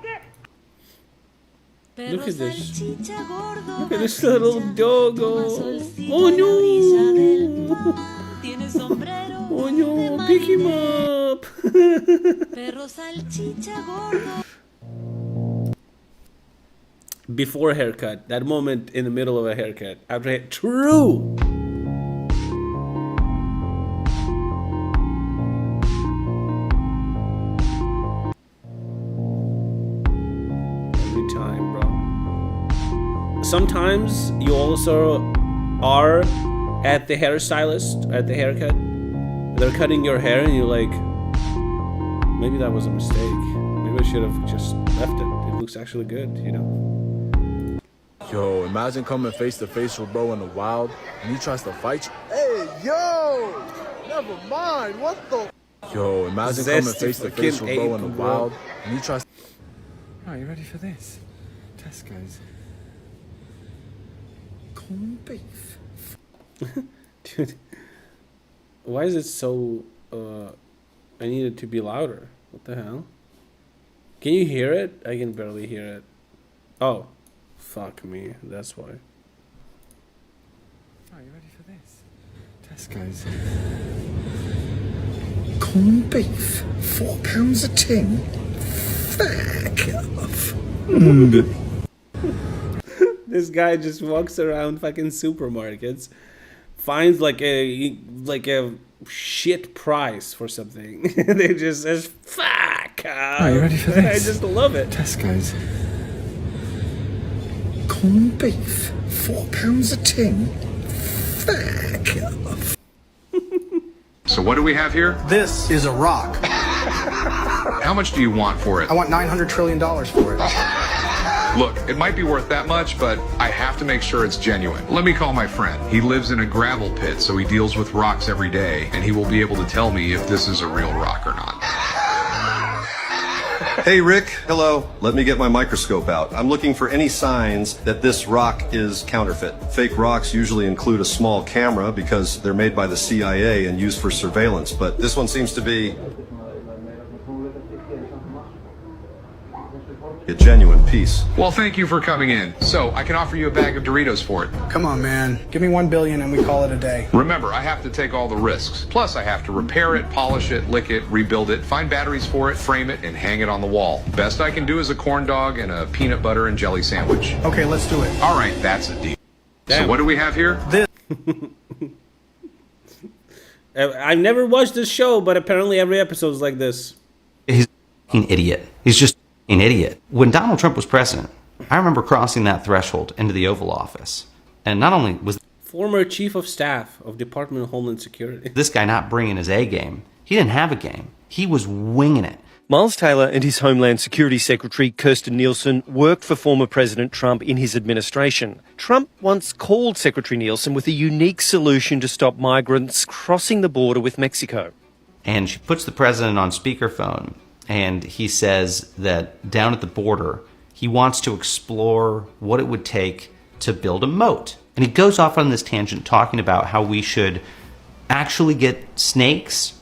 Look at this. Look at this little doggo. Oh no! Oh no! Pick him up! Before a haircut. That moment in the middle of a haircut. After true! Sometimes you also are at the hairstylist, at the haircut. They're cutting your hair and you're like, maybe that was a mistake. Maybe I should have just left it. It looks actually good, you know? Yo, imagine coming face to face with bro in the wild and he tries to fight you. Hey, yo! Never mind, what the? Yo, imagine coming face to face with bro in the wild and he tries. Are you ready for this? Tesco's. Corned beef. Dude, why is it so, I need it to be louder. What the hell? Can you hear it? I can barely hear it. Oh, fuck me. That's why. Are you ready for this? Tesco's. Corned beef. £4 a tin. Fuck off. This guy just walks around fucking supermarkets, finds like a shit price for something. They just says fuck. Are you ready for this? I just love it. Tesco's. Corned beef. £4 a tin. Fuck off. So what do we have here? This is a rock. How much do you want for it? I want $900 trillion for it. Look, it might be worth that much, but I have to make sure it's genuine. Let me call my friend. He lives in a gravel pit, so he deals with rocks every day, and he will be able to tell me if this is a real rock or not. Hey, Rick. Hello. Let me get my microscope out. I'm looking for any signs that this rock is counterfeit. Fake rocks usually include a small camera because they're made by the CIA and used for surveillance, but this one seems to be a genuine piece. Well, thank you for coming in. So, I can offer you a bag of Doritos for it. Come on, man. Give me $1 billion and we call it a day. Remember, I have to take all the risks. Plus, I have to repair it, polish it, lick it, rebuild it, find batteries for it, frame it, and hang it on the wall. Best I can do is a corn dog and a peanut butter and jelly sandwich. Okay, let's do it. All right, that's a deal. Damn. So what do we have here? This. I've never watched this show, but apparently every episode is like this. He's an idiot. He's just an idiot. When Donald Trump was president, I remember crossing that threshold into the Oval Office. And not only was former chief of staff of Department of Homeland Security, this guy not bringing his A game, he didn't have a game. He was winging it. Miles Taylor and his Homeland Security Secretary Kirstjen Nielsen worked for former President Trump in his administration. Trump once called Secretary Nielsen with a unique solution to stop migrants crossing the border with Mexico. And she puts the president on speakerphone, and he says that down at the border, he wants to explore what it would take to build a moat. And he goes off on this tangent talking about how we should actually get snakes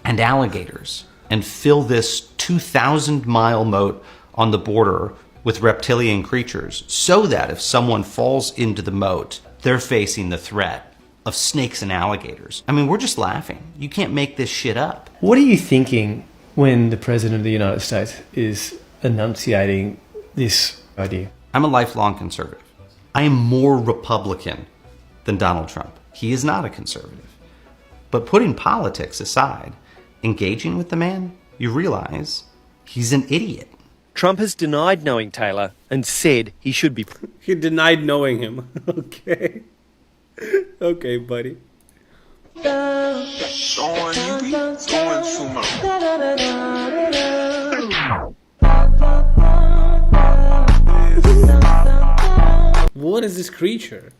and alligators and fill this 2,000-mile moat on the border with reptilian creatures so that if someone falls into the moat, they're facing the threat of snakes and alligators. I mean, we're just laughing. You can't make this shit up. What are you thinking when the President of the United States is enunciating this idea? I'm a lifelong conservative. I am more Republican than Donald Trump. He is not a conservative. But putting politics aside, engaging with the man, you realize he's an idiot. Trump has denied knowing Taylor and said he should be... He denied knowing him. Okay. Okay, buddy. What is this creature?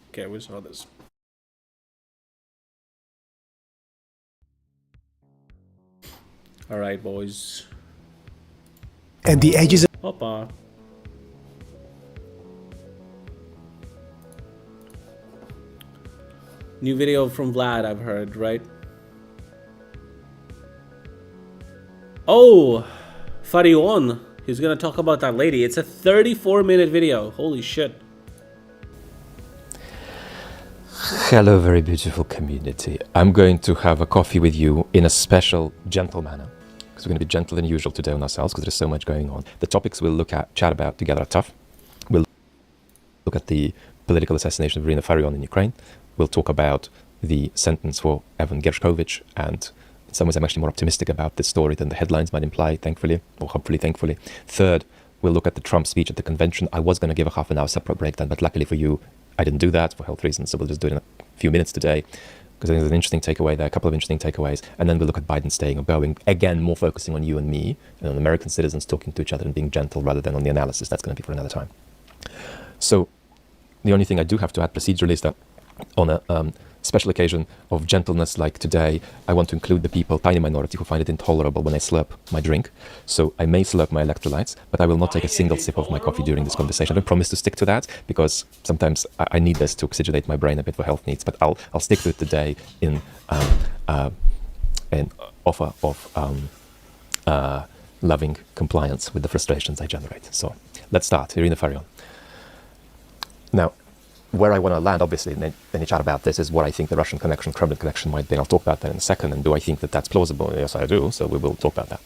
Okay, we saw this. All right, boys. And the edges. Hoppa. New video from Vlad, I've heard, right? Oh, Farion. He's gonna talk about that lady. It's a 34-minute video. Holy shit. Hello, very beautiful community. I'm going to have a coffee with you in a special, gentle manner. Because we're going to be gentler than usual today on ourselves because there's so much going on. The topics we'll chat about together are tough. We'll look at the political assassination of Irina Farion in Ukraine. We'll talk about the sentence for Evan Gershkovich, and in some ways I'm actually more optimistic about this story than the headlines might imply, thankfully, or hopefully thankfully. Third, we'll look at the Trump speech at the convention. I was going to give a half an hour separate breakdown, but luckily for you, I didn't do that for health reasons, so we'll just do it in a few minutes today, because I think there's an interesting takeaway there, a couple of interesting takeaways, and then we'll look at Biden staying or going, again, more focusing on you and me, and on American citizens talking to each other and being gentle rather than on the analysis. That's going to be for another time. So the only thing I do have to add procedurally is that on a special occasion of gentleness like today, I want to include the people, tiny minority, who find it intolerable when I slurp my drink. So I may slurp my electrolytes, but I will not take a single sip of my coffee during this conversation. I don't promise to stick to that, because sometimes I need this to oxygenate my brain a bit for health needs, but I'll stick to it today in an offer of loving compliance with the frustrations I generate. So let's start. Irina Farion. Now, where I want to land, obviously, in any chat about this, is what I think the Russian connection, Kremlin connection might be. And I'll talk about that in a second. And do I think that that's plausible? Yes, I do. So we will talk about that.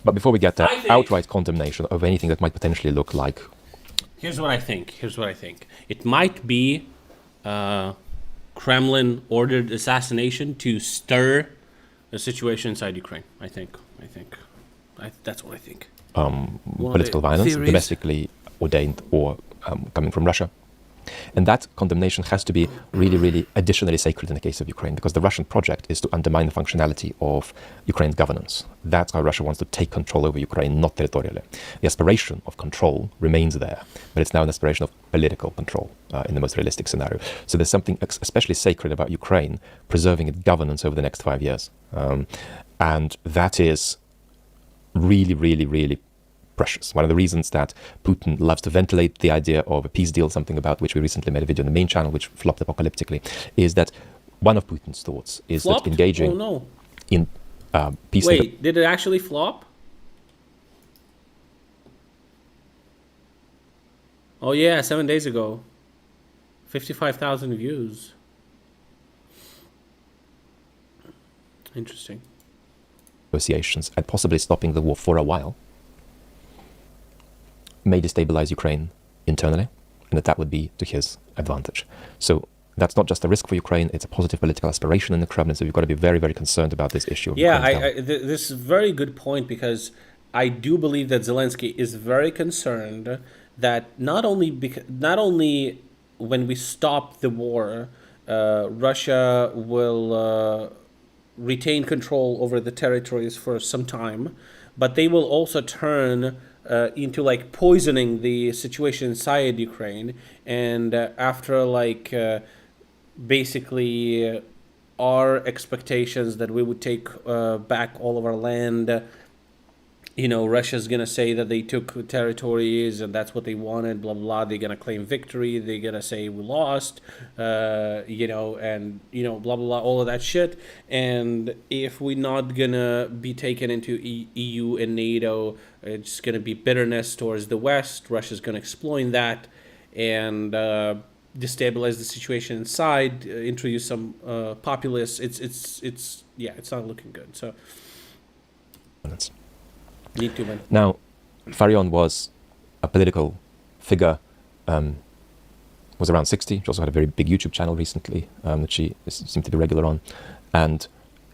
But before we get to outright condemnation of anything that might potentially look like... Here's what I think. It might be Kremlin-ordered assassination to stir the situation inside Ukraine. I think. That's what I think. Political violence, domestically ordained or coming from Russia. And that condemnation has to be really, really additionally sacred in the case of Ukraine, because the Russian project is to undermine the functionality of Ukraine's governance. That's how Russia wants to take control over Ukraine, not territorially. The aspiration of control remains there, but it's now an aspiration of political control in the most realistic scenario. So there's something especially sacred about Ukraine preserving its governance over the next 5 years. And that is really, really, really precious. One of the reasons that Putin loves to ventilate the idea of a peace deal, something about which we recently made a video on the main channel, which flopped apocalyptically, is that one of Putin's thoughts is that engaging in peace... Wait, did it actually flop? Oh yeah, 7 days ago. 55,000 views. Interesting. Negotiations and possibly stopping the war for a while may destabilize Ukraine internally, and that would be to his advantage. So that's not just a risk for Ukraine, it's a positive political aspiration in the Kremlin, so we've got to be very, very concerned about this issue. Yeah, this is a very good point, because I do believe that Zelensky is very concerned that not only when we stop the war, Russia will retain control over the territories for some time, but they will also turn into like poisoning the situation inside Ukraine, and after like basically our expectations that we would take back all of our land, you know, Russia's gonna say that they took territories and that's what they wanted, blah blah. They're gonna claim victory. They're gonna say we lost, you know, and you know, blah blah blah, all of that shit. And if we're not gonna be taken into EU and NATO, it's gonna be bitterness towards the West. Russia's gonna exploit that and destabilize the situation inside, introduce some populists. It's not looking good. So. Now, Farion was a political figure, was around 60. She also had a very big YouTube channel recently that she seemed to be regular on. And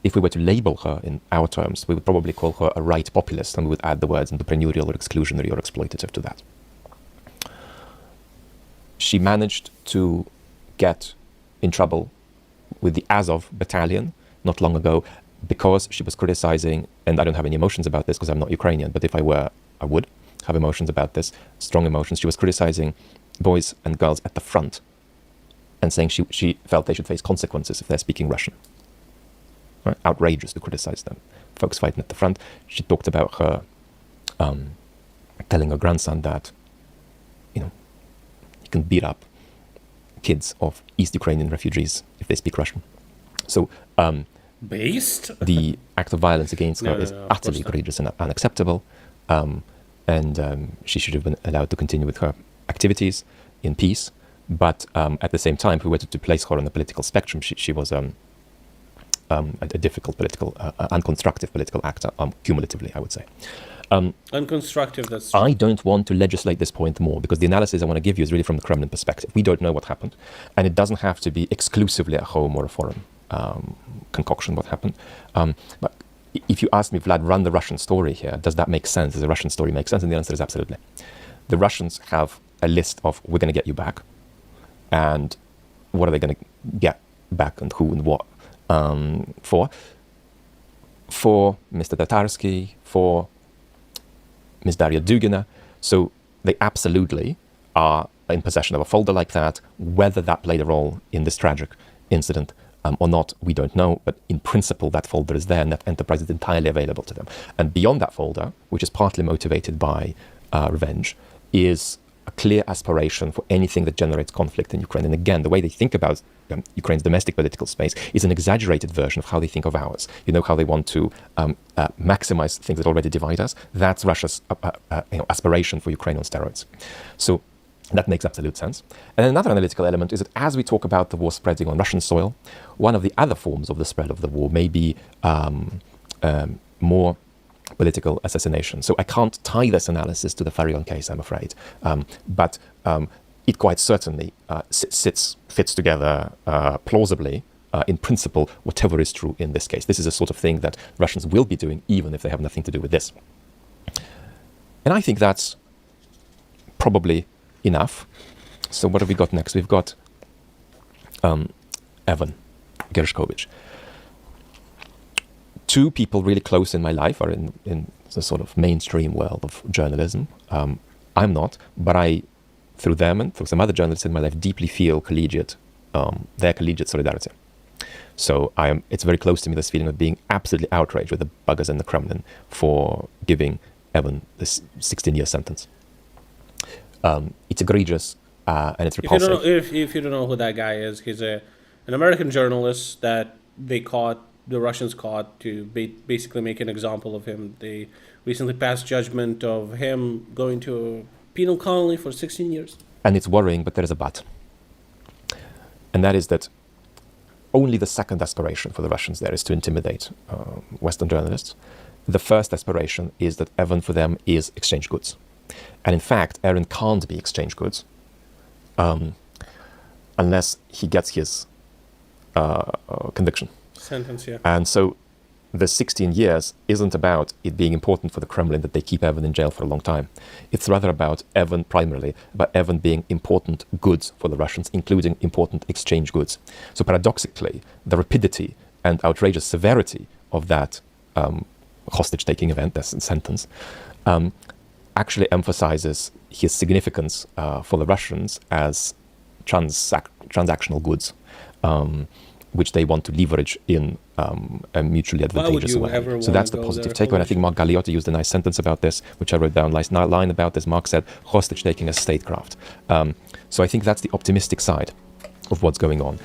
if we were to label her in our terms, we would probably call her a right populist, and we would add the words entrepreneurial or exclusionary or exploitative to that. She managed to get in trouble with the Azov battalion not long ago, because she was criticizing, and I don't have any emotions about this because I'm not Ukrainian, but if I were, I would have emotions about this, strong emotions. She was criticizing boys and girls at the front and saying she felt they should face consequences if they're speaking Russian. Right? Outrageous to criticize them. Folks fighting at the front. She talked about her telling her grandson that, you know, you can beat up kids of East Ukrainian refugees if they speak Russian. So based the act of violence against her is of utterly course not. egregious and unacceptable, and she should have been allowed to continue with her activities in peace. But at the same time, if we were to place her on the political spectrum, she was a difficult political, unconstructive political actor, cumulatively, I would say. Unconstructive, that's I don't want to legislate this point more, because the analysis I want to give you is really from the Kremlin perspective. We don't know what happened, and it doesn't have to be exclusively a home or a foreign concoction what happened. But if you ask me, Vlad, run the Russian story here, does that make sense? Does the Russian story make sense? And the answer is absolutely. The Russians have a list of, we're going to get you back, and what are they going to get back, and who and what for Mr. Tatarsky, for Ms. Daria Dugina. So they absolutely are in possession of a folder like that. Whether that played a role in this tragic incident or not, we don't know. But in principle, that folder is there, and that enterprise is entirely available to them. And beyond that folder, which is partly motivated by revenge, is a clear aspiration for anything that generates conflict in Ukraine. And again, the way they think about Ukraine's domestic political space is an exaggerated version of how they think of ours. You know, how they want to maximize things that already divide us. That's Russia's aspiration for Ukraine on steroids. So that makes absolute sense. And another analytical element is that as we talk about the war spreading on Russian soil, one of the other forms of the spread of the war may be more political assassination. So I can't tie this analysis to the Farion case, I'm afraid. But it quite certainly fits together plausibly, in principle, whatever is true in this case. This is a sort of thing that Russians will be doing, even if they have nothing to do with this. And I think that's probably enough. So what have we got next? We've got Evan Gershkovich. Two people really close in my life are in the sort of mainstream world of journalism. I'm not, but I, through them and through some other journalists in my life, deeply feel their collegiate solidarity. So it's very close to me, this feeling of being absolutely outraged with the buggers in the Kremlin for giving Evan this 16-year sentence. It's egregious and it's repulsive. If you don't know who that guy is, he's an American journalist that the Russians caught to basically make an example of him. They recently passed judgment of him going to a penal colony for 16 years. And it's worrying, but there is a but. And that is that only the second aspiration for the Russians there is to intimidate Western journalists. The first aspiration is that Evan for them is exchange goods. And in fact, Aaron can't be exchange goods unless he gets his conviction. Sentence, yeah. And so the 16 years isn't about it being important for the Kremlin that they keep Evan in jail for a long time. It's rather about Evan, primarily, about Evan being important goods for the Russians, including important exchange goods. So paradoxically, the rapidity and outrageous severity of that hostage-taking event, that sentence, actually emphasizes his significance for the Russians as transactional goods, which they want to leverage in a mutually advantageous way. So that's the positive takeaway. And I think Mark Galeotti used a nice sentence about this, which I wrote down, nice line about this. Mark said, hostage-taking as statecraft. So I think that's the optimistic side of what's going on.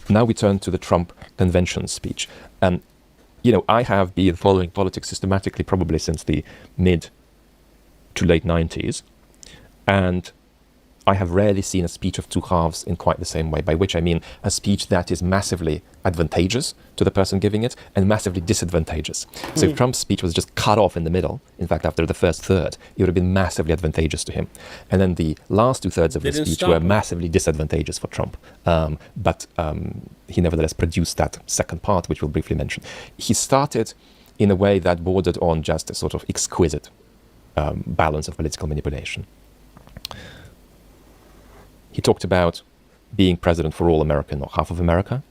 Now we turn to the Trump convention speech. I have been following politics systematically probably since the mid to late 90s. And I have rarely seen a speech of two halves in quite the same way, by which I mean a speech that is massively advantageous to the person giving it and massively disadvantageous. So if Trump's speech was just cut off in the middle, in fact, after the first third, it would have been massively advantageous to him. And then the last 2/3 of the speech were massively disadvantageous for Trump. But he nevertheless produced that second part, which we'll briefly mention. He started in a way that bordered on just a sort of exquisite balance of political manipulation. He talked about being president for all American or half of America.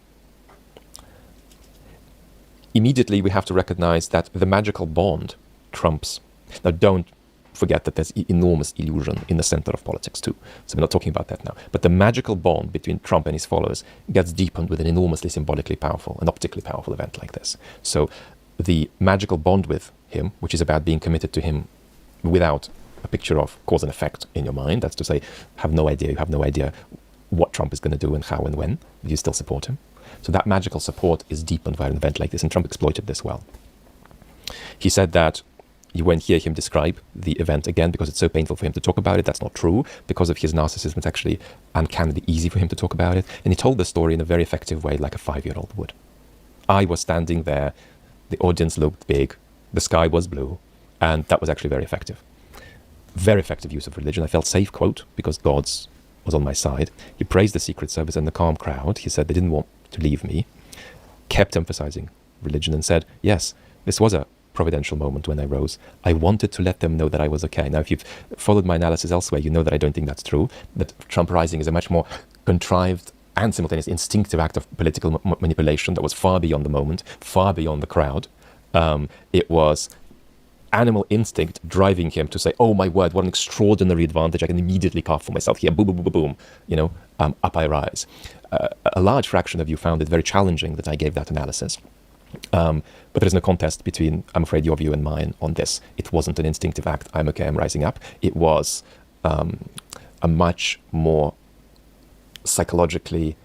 Immediately, we have to recognize that the magical bond trumps. Now, don't forget that there's enormous illusion in the center of politics, too. So we're not talking about that now. But the magical bond between Trump and his followers gets deepened with an enormously symbolically powerful and optically powerful event like this. So the magical bond with him, which is about being committed to him without a picture of cause and effect in your mind. That's to say, you have no idea what Trump is going to do and how and when, but you still support him. So that magical support is deepened by an event like this, and Trump exploited this well. He said that you won't hear him describe the event again because it's so painful for him to talk about it. That's not true. Because of his narcissism, it's actually uncannily easy for him to talk about it. And he told the story in a very effective way, like a 5-year-old would. I was standing there, the audience looked big, the sky was blue, and that was actually very effective. Very effective use of religion. I felt safe, quote, because God's was on my side. He praised the Secret Service and the calm crowd. He said they didn't want to leave me. Kept emphasizing religion and said, yes, this was a providential moment when I rose. I wanted to let them know that I was okay. Now, if you've followed my analysis elsewhere, you know that I don't think that's true, that Trump rising is a much more contrived and simultaneous instinctive act of political manipulation that was far beyond the moment, far beyond the crowd. It was animal instinct driving him to say, oh my word, what an extraordinary advantage. I can immediately carve for myself here. Boom, boom, boom, boom, boom. Up I rise. A large fraction of you found it very challenging that I gave that analysis. But there is no contest between, I'm afraid, your view and mine on this. It wasn't an instinctive act, I'm okay, I'm rising up. It was a much more psychologically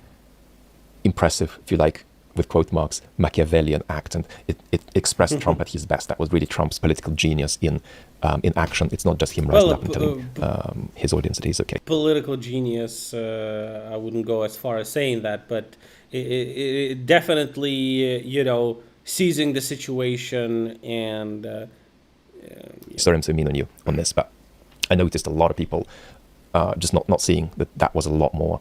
impressive, if you like, with quote marks, Machiavellian act. And it expressed Trump at his best. That was really Trump's political genius in action. It's not just him rising up and telling his audience that he's okay. Political genius, I wouldn't go as far as saying that, but it definitely, seizing the situation and... Sorry I'm so mean on you on this, but I noticed a lot of people just not seeing that was a lot more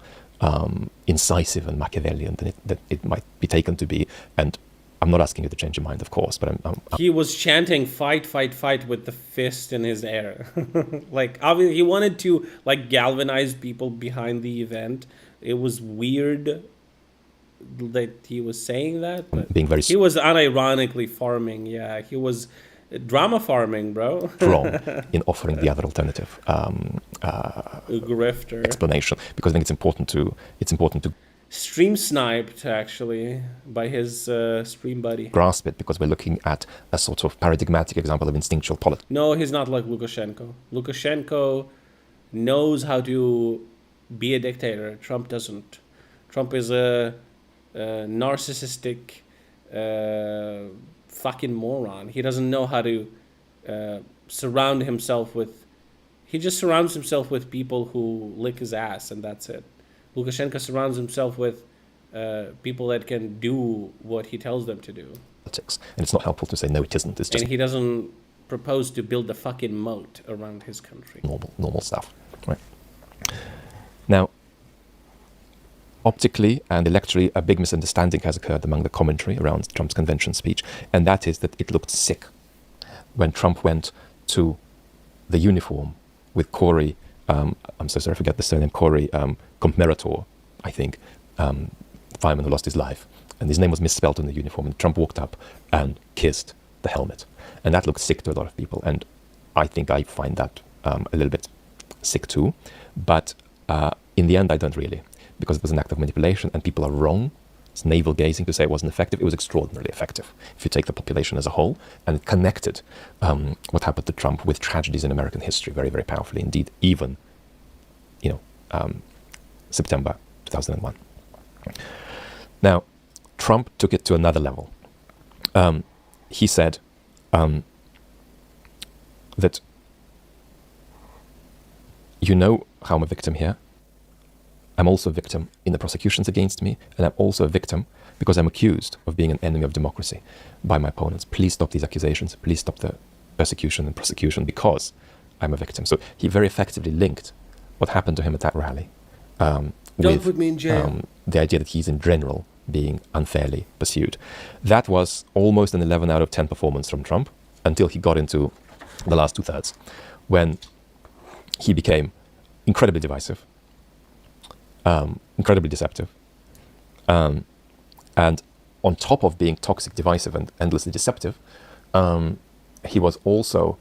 incisive and Machiavellian than it might be taken to be. And I'm not asking you to change your mind, of course, but he was chanting fight, fight, fight with the fist in his air. Like, obviously, he wanted to galvanize people behind the event. It was weird that he was saying that, but being very he was unironically farming. Yeah, he was drama farming, bro. Wrong in offering the other alternative grifter explanation, because I think it's important to stream sniped actually by his stream buddy. Grasp it, because we're looking at a sort of paradigmatic example of instinctual politics. No, he's not like Lukashenko. Lukashenko knows how to be a dictator. Trump doesn't. Trump is a narcissistic fucking moron. He doesn't know how to surround himself with... He just surrounds himself with people who lick his ass, and that's it. Lukashenko surrounds himself with people that can do what he tells them to do. And it's not helpful to say, no, it isn't. It's just... And he doesn't propose to build a fucking moat around his country. Normal stuff, right? Now, optically and electorally, a big misunderstanding has occurred among the commentary around Trump's convention speech, and that is that it looked sick when Trump went to the uniform with Corey, I'm so sorry, I forget the surname, Corey Compmerator, I think, fireman who lost his life, and his name was misspelled on the uniform, and Trump walked up and kissed the helmet, and that looked sick to a lot of people, and I think I find that a little bit sick too, but in the end I don't really, because it was an act of manipulation and people are wrong. It's navel gazing to say it wasn't effective. It was extraordinarily effective if you take the population as a whole, and it connected what happened to Trump with tragedies in American history very, very powerfully indeed, even September 2001. Now, Trump took it to another level. He said that, how I'm a victim here. I'm also a victim in the prosecutions against me, and I'm also a victim because I'm accused of being an enemy of democracy by my opponents. Please stop these accusations. Please stop the persecution and prosecution because I'm a victim. So he very effectively linked what happened to him at that rally with put me in jail. The idea that he's in general being unfairly pursued. That was almost an 11 out of 10 performance from Trump until he got into the last 2/3, when he became incredibly divisive, incredibly deceptive, and on top of being toxic, divisive, and endlessly deceptive, he was also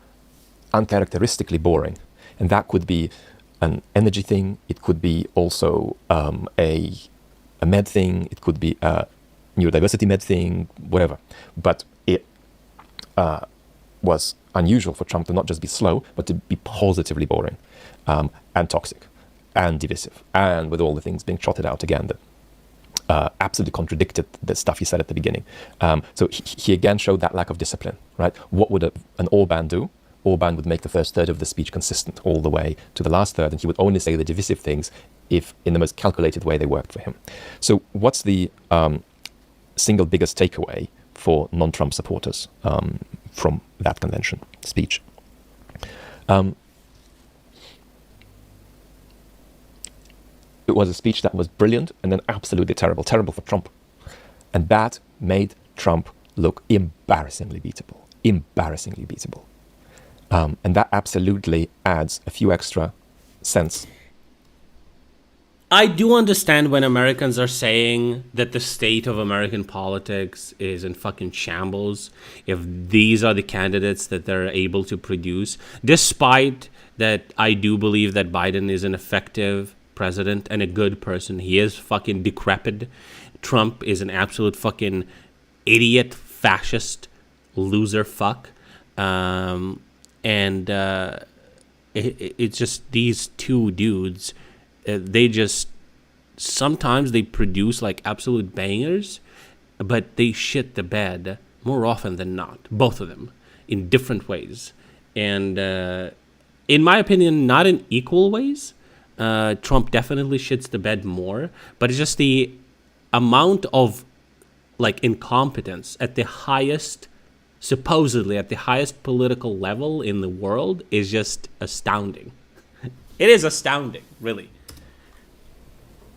uncharacteristically boring. And that could be an energy thing, it could be also a med thing, it could be a neurodiversity med thing, whatever. But it was unusual for Trump to not just be slow, but to be positively boring and toxic. and divisive, and with all the things being trotted out again that absolutely contradicted the stuff he said at the beginning. So he again showed that lack of discipline, right? What would an Orban do? Orban would make the first third of the speech consistent all the way to the last third, and he would only say the divisive things if in the most calculated way they worked for him. So what's the single biggest takeaway for non-Trump supporters from that convention speech? It was a speech that was brilliant and then absolutely terrible. Terrible for Trump. And that made Trump look embarrassingly beatable. Embarrassingly beatable. And that absolutely adds a few extra cents. I do understand when Americans are saying that the state of American politics is in fucking shambles if these are the candidates that they're able to produce, despite that I do believe that Biden is an effective president and a good person. He is fucking decrepit. Trump is an absolute fucking idiot, fascist, loser fuck. It's just these two dudes, they just, sometimes they produce like absolute bangers, but they shit the bed more often than not, both of them, in different ways. And in my opinion, not in equal ways. Trump definitely shits the bed more, but it's just the amount of like incompetence at the highest, supposedly at the highest political level in the world is just astounding. It is astounding, really.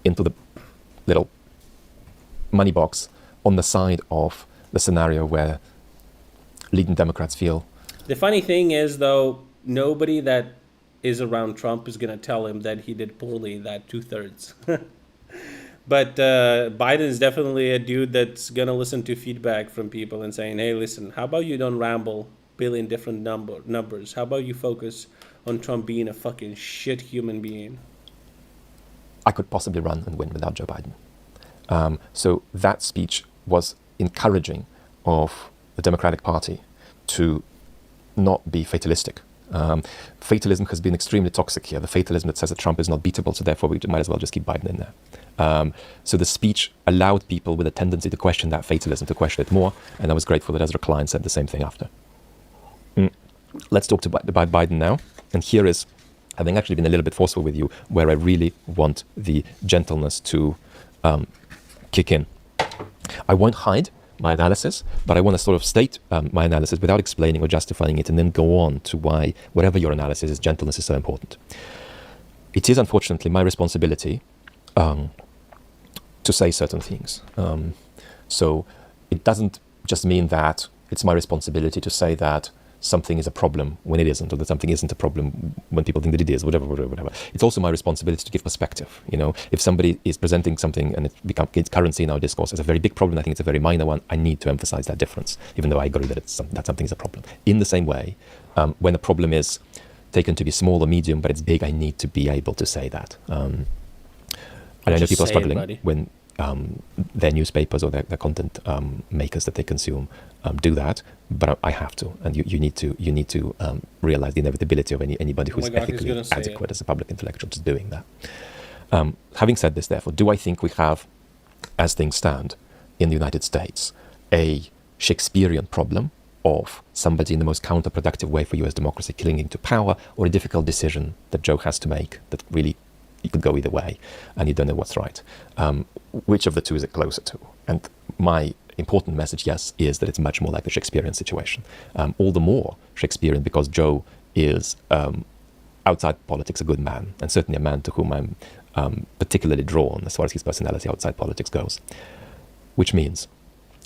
Into the little money box on the side of the scenario where leading Democrats feel. The funny thing is, though, nobody that is around Trump is going to tell him that he did poorly, that 2/3. But Biden is definitely a dude that's going to listen to feedback from people and saying, hey, listen, how about you don't ramble billion different numbers? How about you focus on Trump being a fucking shit human being? I could possibly run and win without Joe Biden. So that speech was encouraging of the Democratic Party to not be fatalistic. Fatalism has been extremely toxic here. The fatalism that says that Trump is not beatable, so therefore we might as well just keep Biden in there. So the speech allowed people with a tendency to question that fatalism, to question it more, and I was grateful that Ezra Klein said the same thing after. Let's talk about Biden now, and here is, having actually been a little bit forceful with you, where I really want the gentleness to kick in. I won't hide my analysis, but I want to sort of state my analysis without explaining or justifying it, and then go on to why, whatever your analysis is, gentleness is so important. It is unfortunately my responsibility to say certain things. So it doesn't just mean that it's my responsibility to say that something is a problem when it isn't, or that something isn't a problem when people think that it is, whatever. It's also my responsibility to give perspective. You know, if somebody is presenting something and it becomes currency in our discourse as a very big problem, I think it's a very minor one, I need to emphasize that difference, even though I agree that that something is a problem. In the same way, when a problem is taken to be small or medium, but it's big, I need to be able to say that. And I know people are struggling when their newspapers or their content makers that they consume do that, but I have to, and you need to realize the inevitability of anybody who's ethically adequate as a public intellectual just doing that. Having said this, therefore, do I think we have, as things stand in the United States, a Shakespearean problem of somebody in the most counterproductive way for US democracy clinging to power, or a difficult decision that Joe has to make that really you could go either way and you don't know what's right? Which of the two is it closer to? And my important message, yes, is that it's much more like the Shakespearean situation. All the more Shakespearean because Joe is, outside politics, a good man, and certainly a man to whom I'm particularly drawn as far as his personality outside politics goes. Which means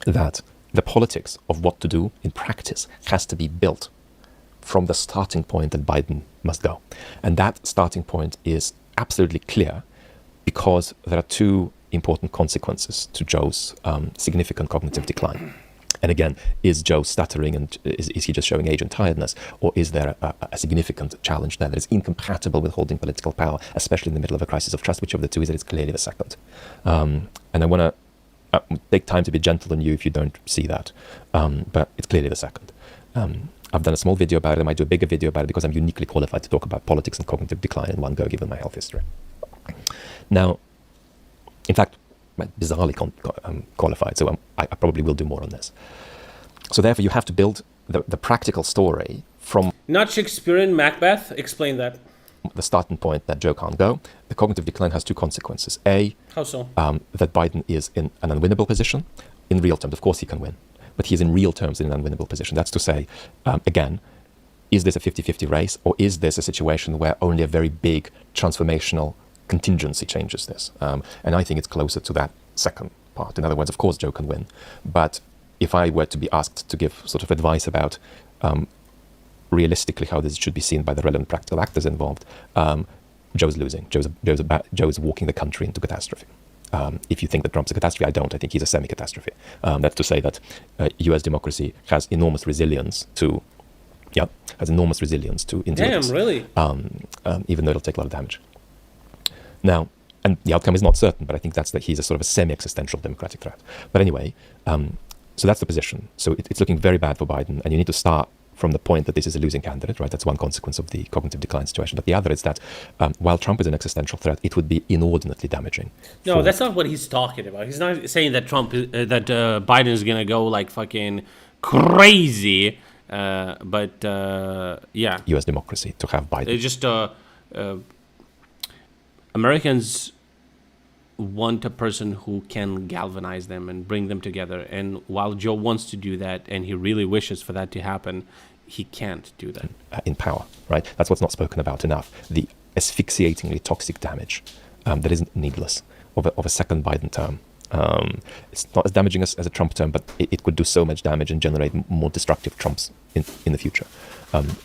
that the politics of what to do in practice has to be built from the starting point that Biden must go. And that starting point is absolutely clear because there are two important consequences to Joe's significant cognitive decline. And again, is Joe stuttering and is he just showing age and tiredness, or is there a significant challenge there that is incompatible with holding political power, especially in the middle of a crisis of trust? Which of the two is it? It's clearly the second. And I want to take time to be gentle on you if you don't see that, but it's clearly the second. I've done a small video about it. I might do a bigger video about it because I'm uniquely qualified to talk about politics and cognitive decline in one go, given my health history. Now, in fact, bizarrely qualified, so I probably will do more on this. So therefore, you have to build the practical story from... Not Shakespearean Macbeth? Explain that. The starting point that Joe can't go. The cognitive decline has two consequences. A, how so? That Biden is in an unwinnable position. In real terms, of course he can win, but he is in real terms in an unwinnable position. That's to say, again, is this a 50-50 race, or is this a situation where only a very big transformational contingency changes this? And I think it's closer to that second part. In other words, of course Joe can win, but if I were to be asked to give sort of advice about realistically how this should be seen by the relevant practical actors involved, Joe's losing. Joe's walking the country into catastrophe. If you think that Trump's a catastrophe, I don't. I think he's a semi-catastrophe. That's to say that US democracy has enormous resilience to... injuries. Damn, really? Even though it'll take a lot of damage. Now, and the outcome is not certain, but I think he's a sort of a semi-existential democratic threat. But anyway, so that's the position. So it's looking very bad for Biden, and you need to start from the point that this is a losing candidate, right? That's one consequence of the cognitive decline situation. But the other is that while Trump is an existential threat, it would be inordinately damaging. No, that's not what he's talking about. He's not saying that Biden is gonna go like fucking crazy. But yeah, U.S. democracy to have Biden. It's just Americans want a person who can galvanize them and bring them together. And while Joe wants to do that, and he really wishes for that to happen, he can't do that. In power, right? That's what's not spoken about enough. The asphyxiatingly toxic damage that isn't needless of a second Biden term. It's not as damaging as a Trump term, but it could do so much damage and generate more destructive Trumps in the future.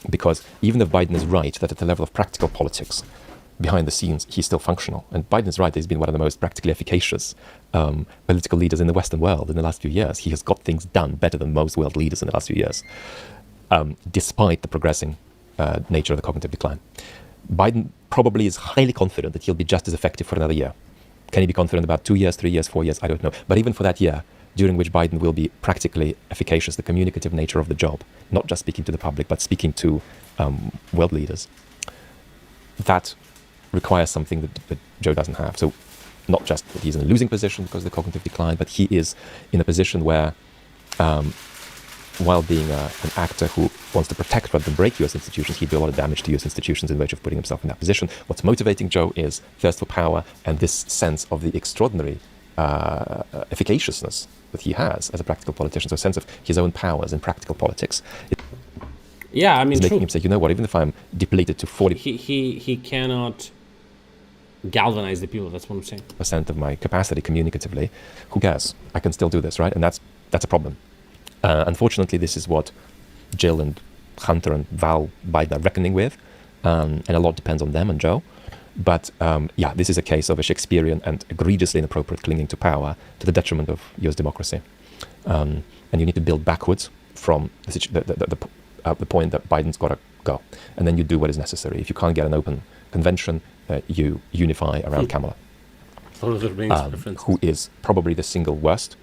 Because even if Biden is right that at the level of practical politics, behind the scenes, he's still functional. And Biden is right, he's been one of the most practically efficacious political leaders in the Western world in the last few years. He has got things done better than most world leaders in the last few years, despite the progressing nature of the cognitive decline. Biden probably is highly confident that he'll be just as effective for another year. Can he be confident about 2 years, 3 years, 4 years? I don't know. But even for that year, during which Biden will be practically efficacious, the communicative nature of the job, not just speaking to the public, but speaking to world leaders, that requires something that Joe doesn't have. So not just that he's in a losing position because of the cognitive decline, but he is in a position where, while being an actor who wants to protect rather than break US institutions, he'd do a lot of damage to US institutions in virtue of putting himself in that position. What's motivating Joe is thirst for power and this sense of the extraordinary efficaciousness that he has as a practical politician, so a sense of his own powers in practical politics. Yeah, I mean, it's making him say, you know what, even if I'm depleted to 40%... He cannot galvanize the people, that's what I'm saying. ...% of my capacity communicatively, who cares? I can still do this, right? And that's a problem. Unfortunately, this is what Jill and Hunter and Val Biden are reckoning with, and a lot depends on them and Joe. But yeah, this is a case of a Shakespearean and egregiously inappropriate clinging to power to the detriment of US democracy. And you need to build backwards from the point that Biden's got to go. And then you do what is necessary. If you can't get an open convention, you unify around Kamala, who is probably the single worst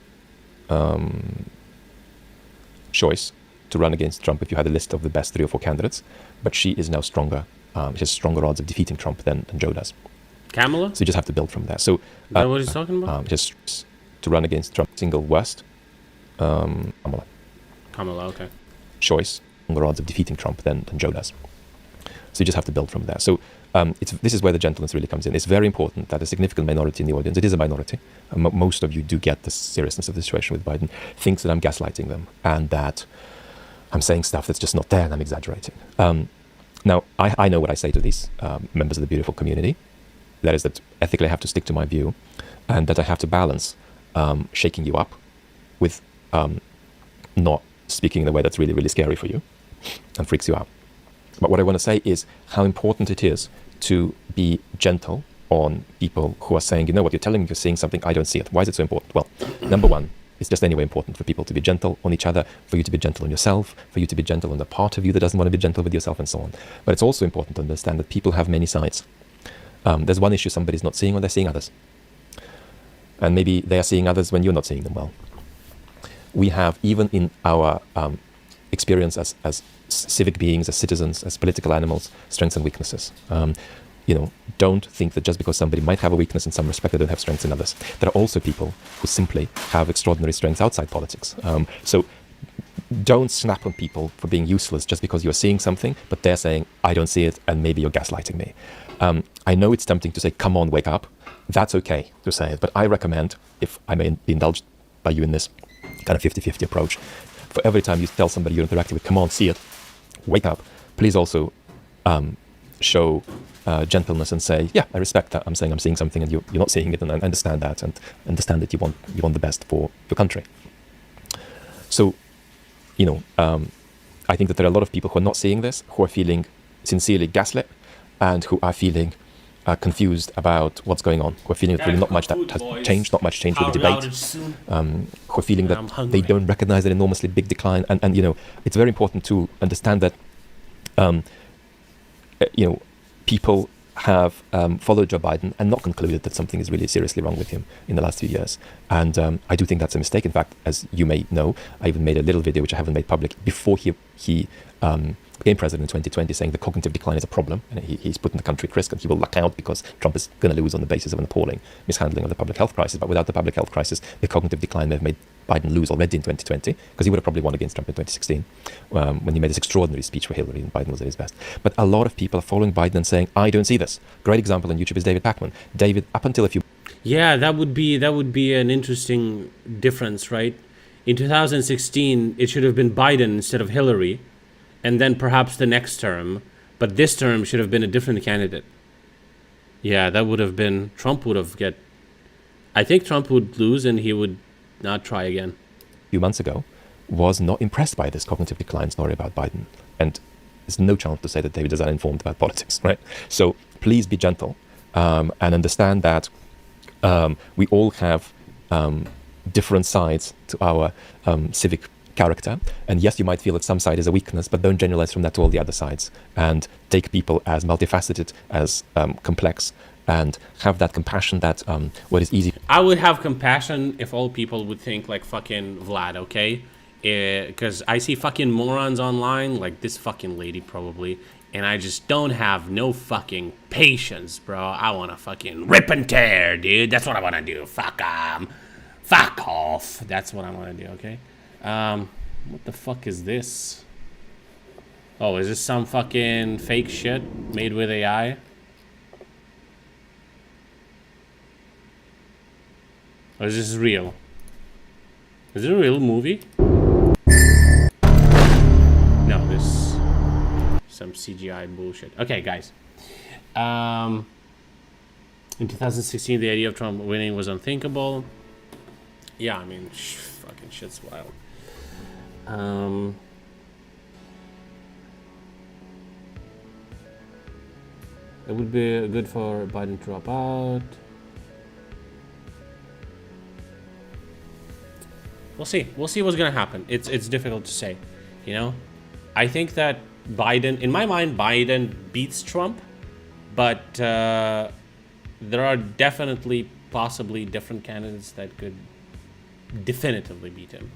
choice to run against Trump if you had a list of the best 3 or 4 candidates. But she is now stronger. She has stronger odds of defeating Trump than Joe does. Kamala? So you just have to build from there. So, is that what he's talking about? Just to run against Trump, single worst. Kamala. Kamala, okay. Choice, stronger odds of defeating Trump than Joe does. So you just have to build from there. So this is where the gentleness really comes in. It's very important that a significant minority in the audience, it is a minority, most of you do get the seriousness of the situation with Biden, thinks that I'm gaslighting them and that I'm saying stuff that's just not there and I'm exaggerating. Now, I know what I say to these members of the beautiful community. That is that ethically I have to stick to my view and that I have to balance shaking you up with not speaking in a way that's really, really scary for you and freaks you out. But what I want to say is how important it is to be gentle on people who are saying, you know what, you're telling me you're seeing something, I don't see it. Why is it so important? Well, number one, it's just anyway important for people to be gentle on each other, for you to be gentle on yourself, for you to be gentle on the part of you that doesn't want to be gentle with yourself and so on. But it's also important to understand that people have many sides. There's one issue somebody's not seeing when they're seeing others. And maybe they are seeing others when you're not seeing them well. We have, even in our experience as civic beings, as citizens, as political animals, strengths and weaknesses. don't think that just because somebody might have a weakness in some respect, they don't have strengths in others. There are also people who simply have extraordinary strengths outside politics. So don't snap on people for being useless just because you're seeing something, but they're saying, I don't see it, and maybe you're gaslighting me. I know it's tempting to say, come on, wake up. That's okay to say it, but I recommend, if I may be indulged by you in this kind of 50-50 approach, for every time you tell somebody you're interacting with, come on, see it, wake up, please also show gentleness and say, yeah, I respect that. I'm saying I'm seeing something and you're not seeing it, and I understand that, and understand that you want the best for your country. So, I think that there are a lot of people who are not seeing this, who are feeling sincerely gaslit, and who are feeling confused about what's going on, who are feeling that really not much that has changed, not much changed with the debate, who are feeling that they don't recognize an enormously big decline. And it's very important to understand that, people have followed Joe Biden and not concluded that something is really seriously wrong with him in the last few years. And I do think that's a mistake. In fact, as you may know, I even made a little video, which I haven't made public, before he became president in 2020, saying the cognitive decline is a problem, and he's putting the country at risk, and he will luck out because Trump is going to lose on the basis of an appalling mishandling of the public health crisis. But without the public health crisis, the cognitive decline may have made Biden lose already in 2020, because he would have probably won against Trump in 2016, when he made this extraordinary speech for Hillary and Biden was at his best. But a lot of people are following Biden and saying, I don't see this. Great example on YouTube is David Pakman. David, up until a few... Yeah, that would be an interesting difference, right? In 2016, it should have been Biden instead of Hillary, and then perhaps the next term, but this term should have been a different candidate. Yeah, that would have been, Trump would have I think Trump would lose and he would not try again. A few months ago, was not impressed by this cognitive decline story about Biden. And there's no chance to say that David is uninformed about politics, right? So please be gentle, and understand that we all have different sides to our civic character. And yes, you might feel that some side is a weakness, but don't generalize from that to all the other sides. And take people as multifaceted, as complex, and have that compassion that what is easy. I would have compassion if all people would think like fucking Vlad, okay? Because I see fucking morons online, like this fucking lady probably, and I just don't have no fucking patience, bro. I want to fucking rip and tear, dude. That's what I want to do. Fuck off. That's what I want to do, okay? What the fuck is this? Oh, is this some fucking fake shit made with AI? Or is this real? Is it a real movie? No, this some CGI bullshit. Okay, guys. In 2016, the idea of Trump winning was unthinkable. Yeah, I mean, fucking shit's wild. It would be good for Biden to drop out. We'll see. We'll see what's gonna happen. It's difficult to say, you know. I think that Biden, in my mind, Biden beats Trump, but there are definitely, possibly different candidates that could definitively beat him.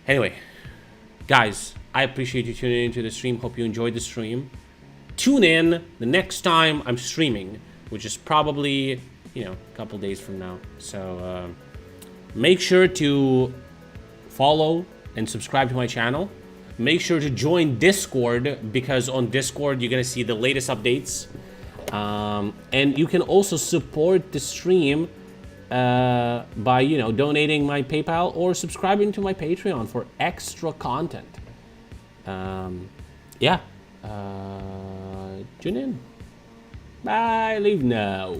Anyway, guys, I appreciate you tuning into the stream. Hope you enjoyed the stream. Tune in the next time I'm streaming, which is probably, you know, a couple days from now. So make sure to follow and subscribe to my channel. Make sure to join Discord, because on Discord you're gonna see the latest updates. And you can also support the stream by, you know, donating my PayPal or subscribing to my Patreon for extra content. Yeah. Tune in. Bye. Leave now.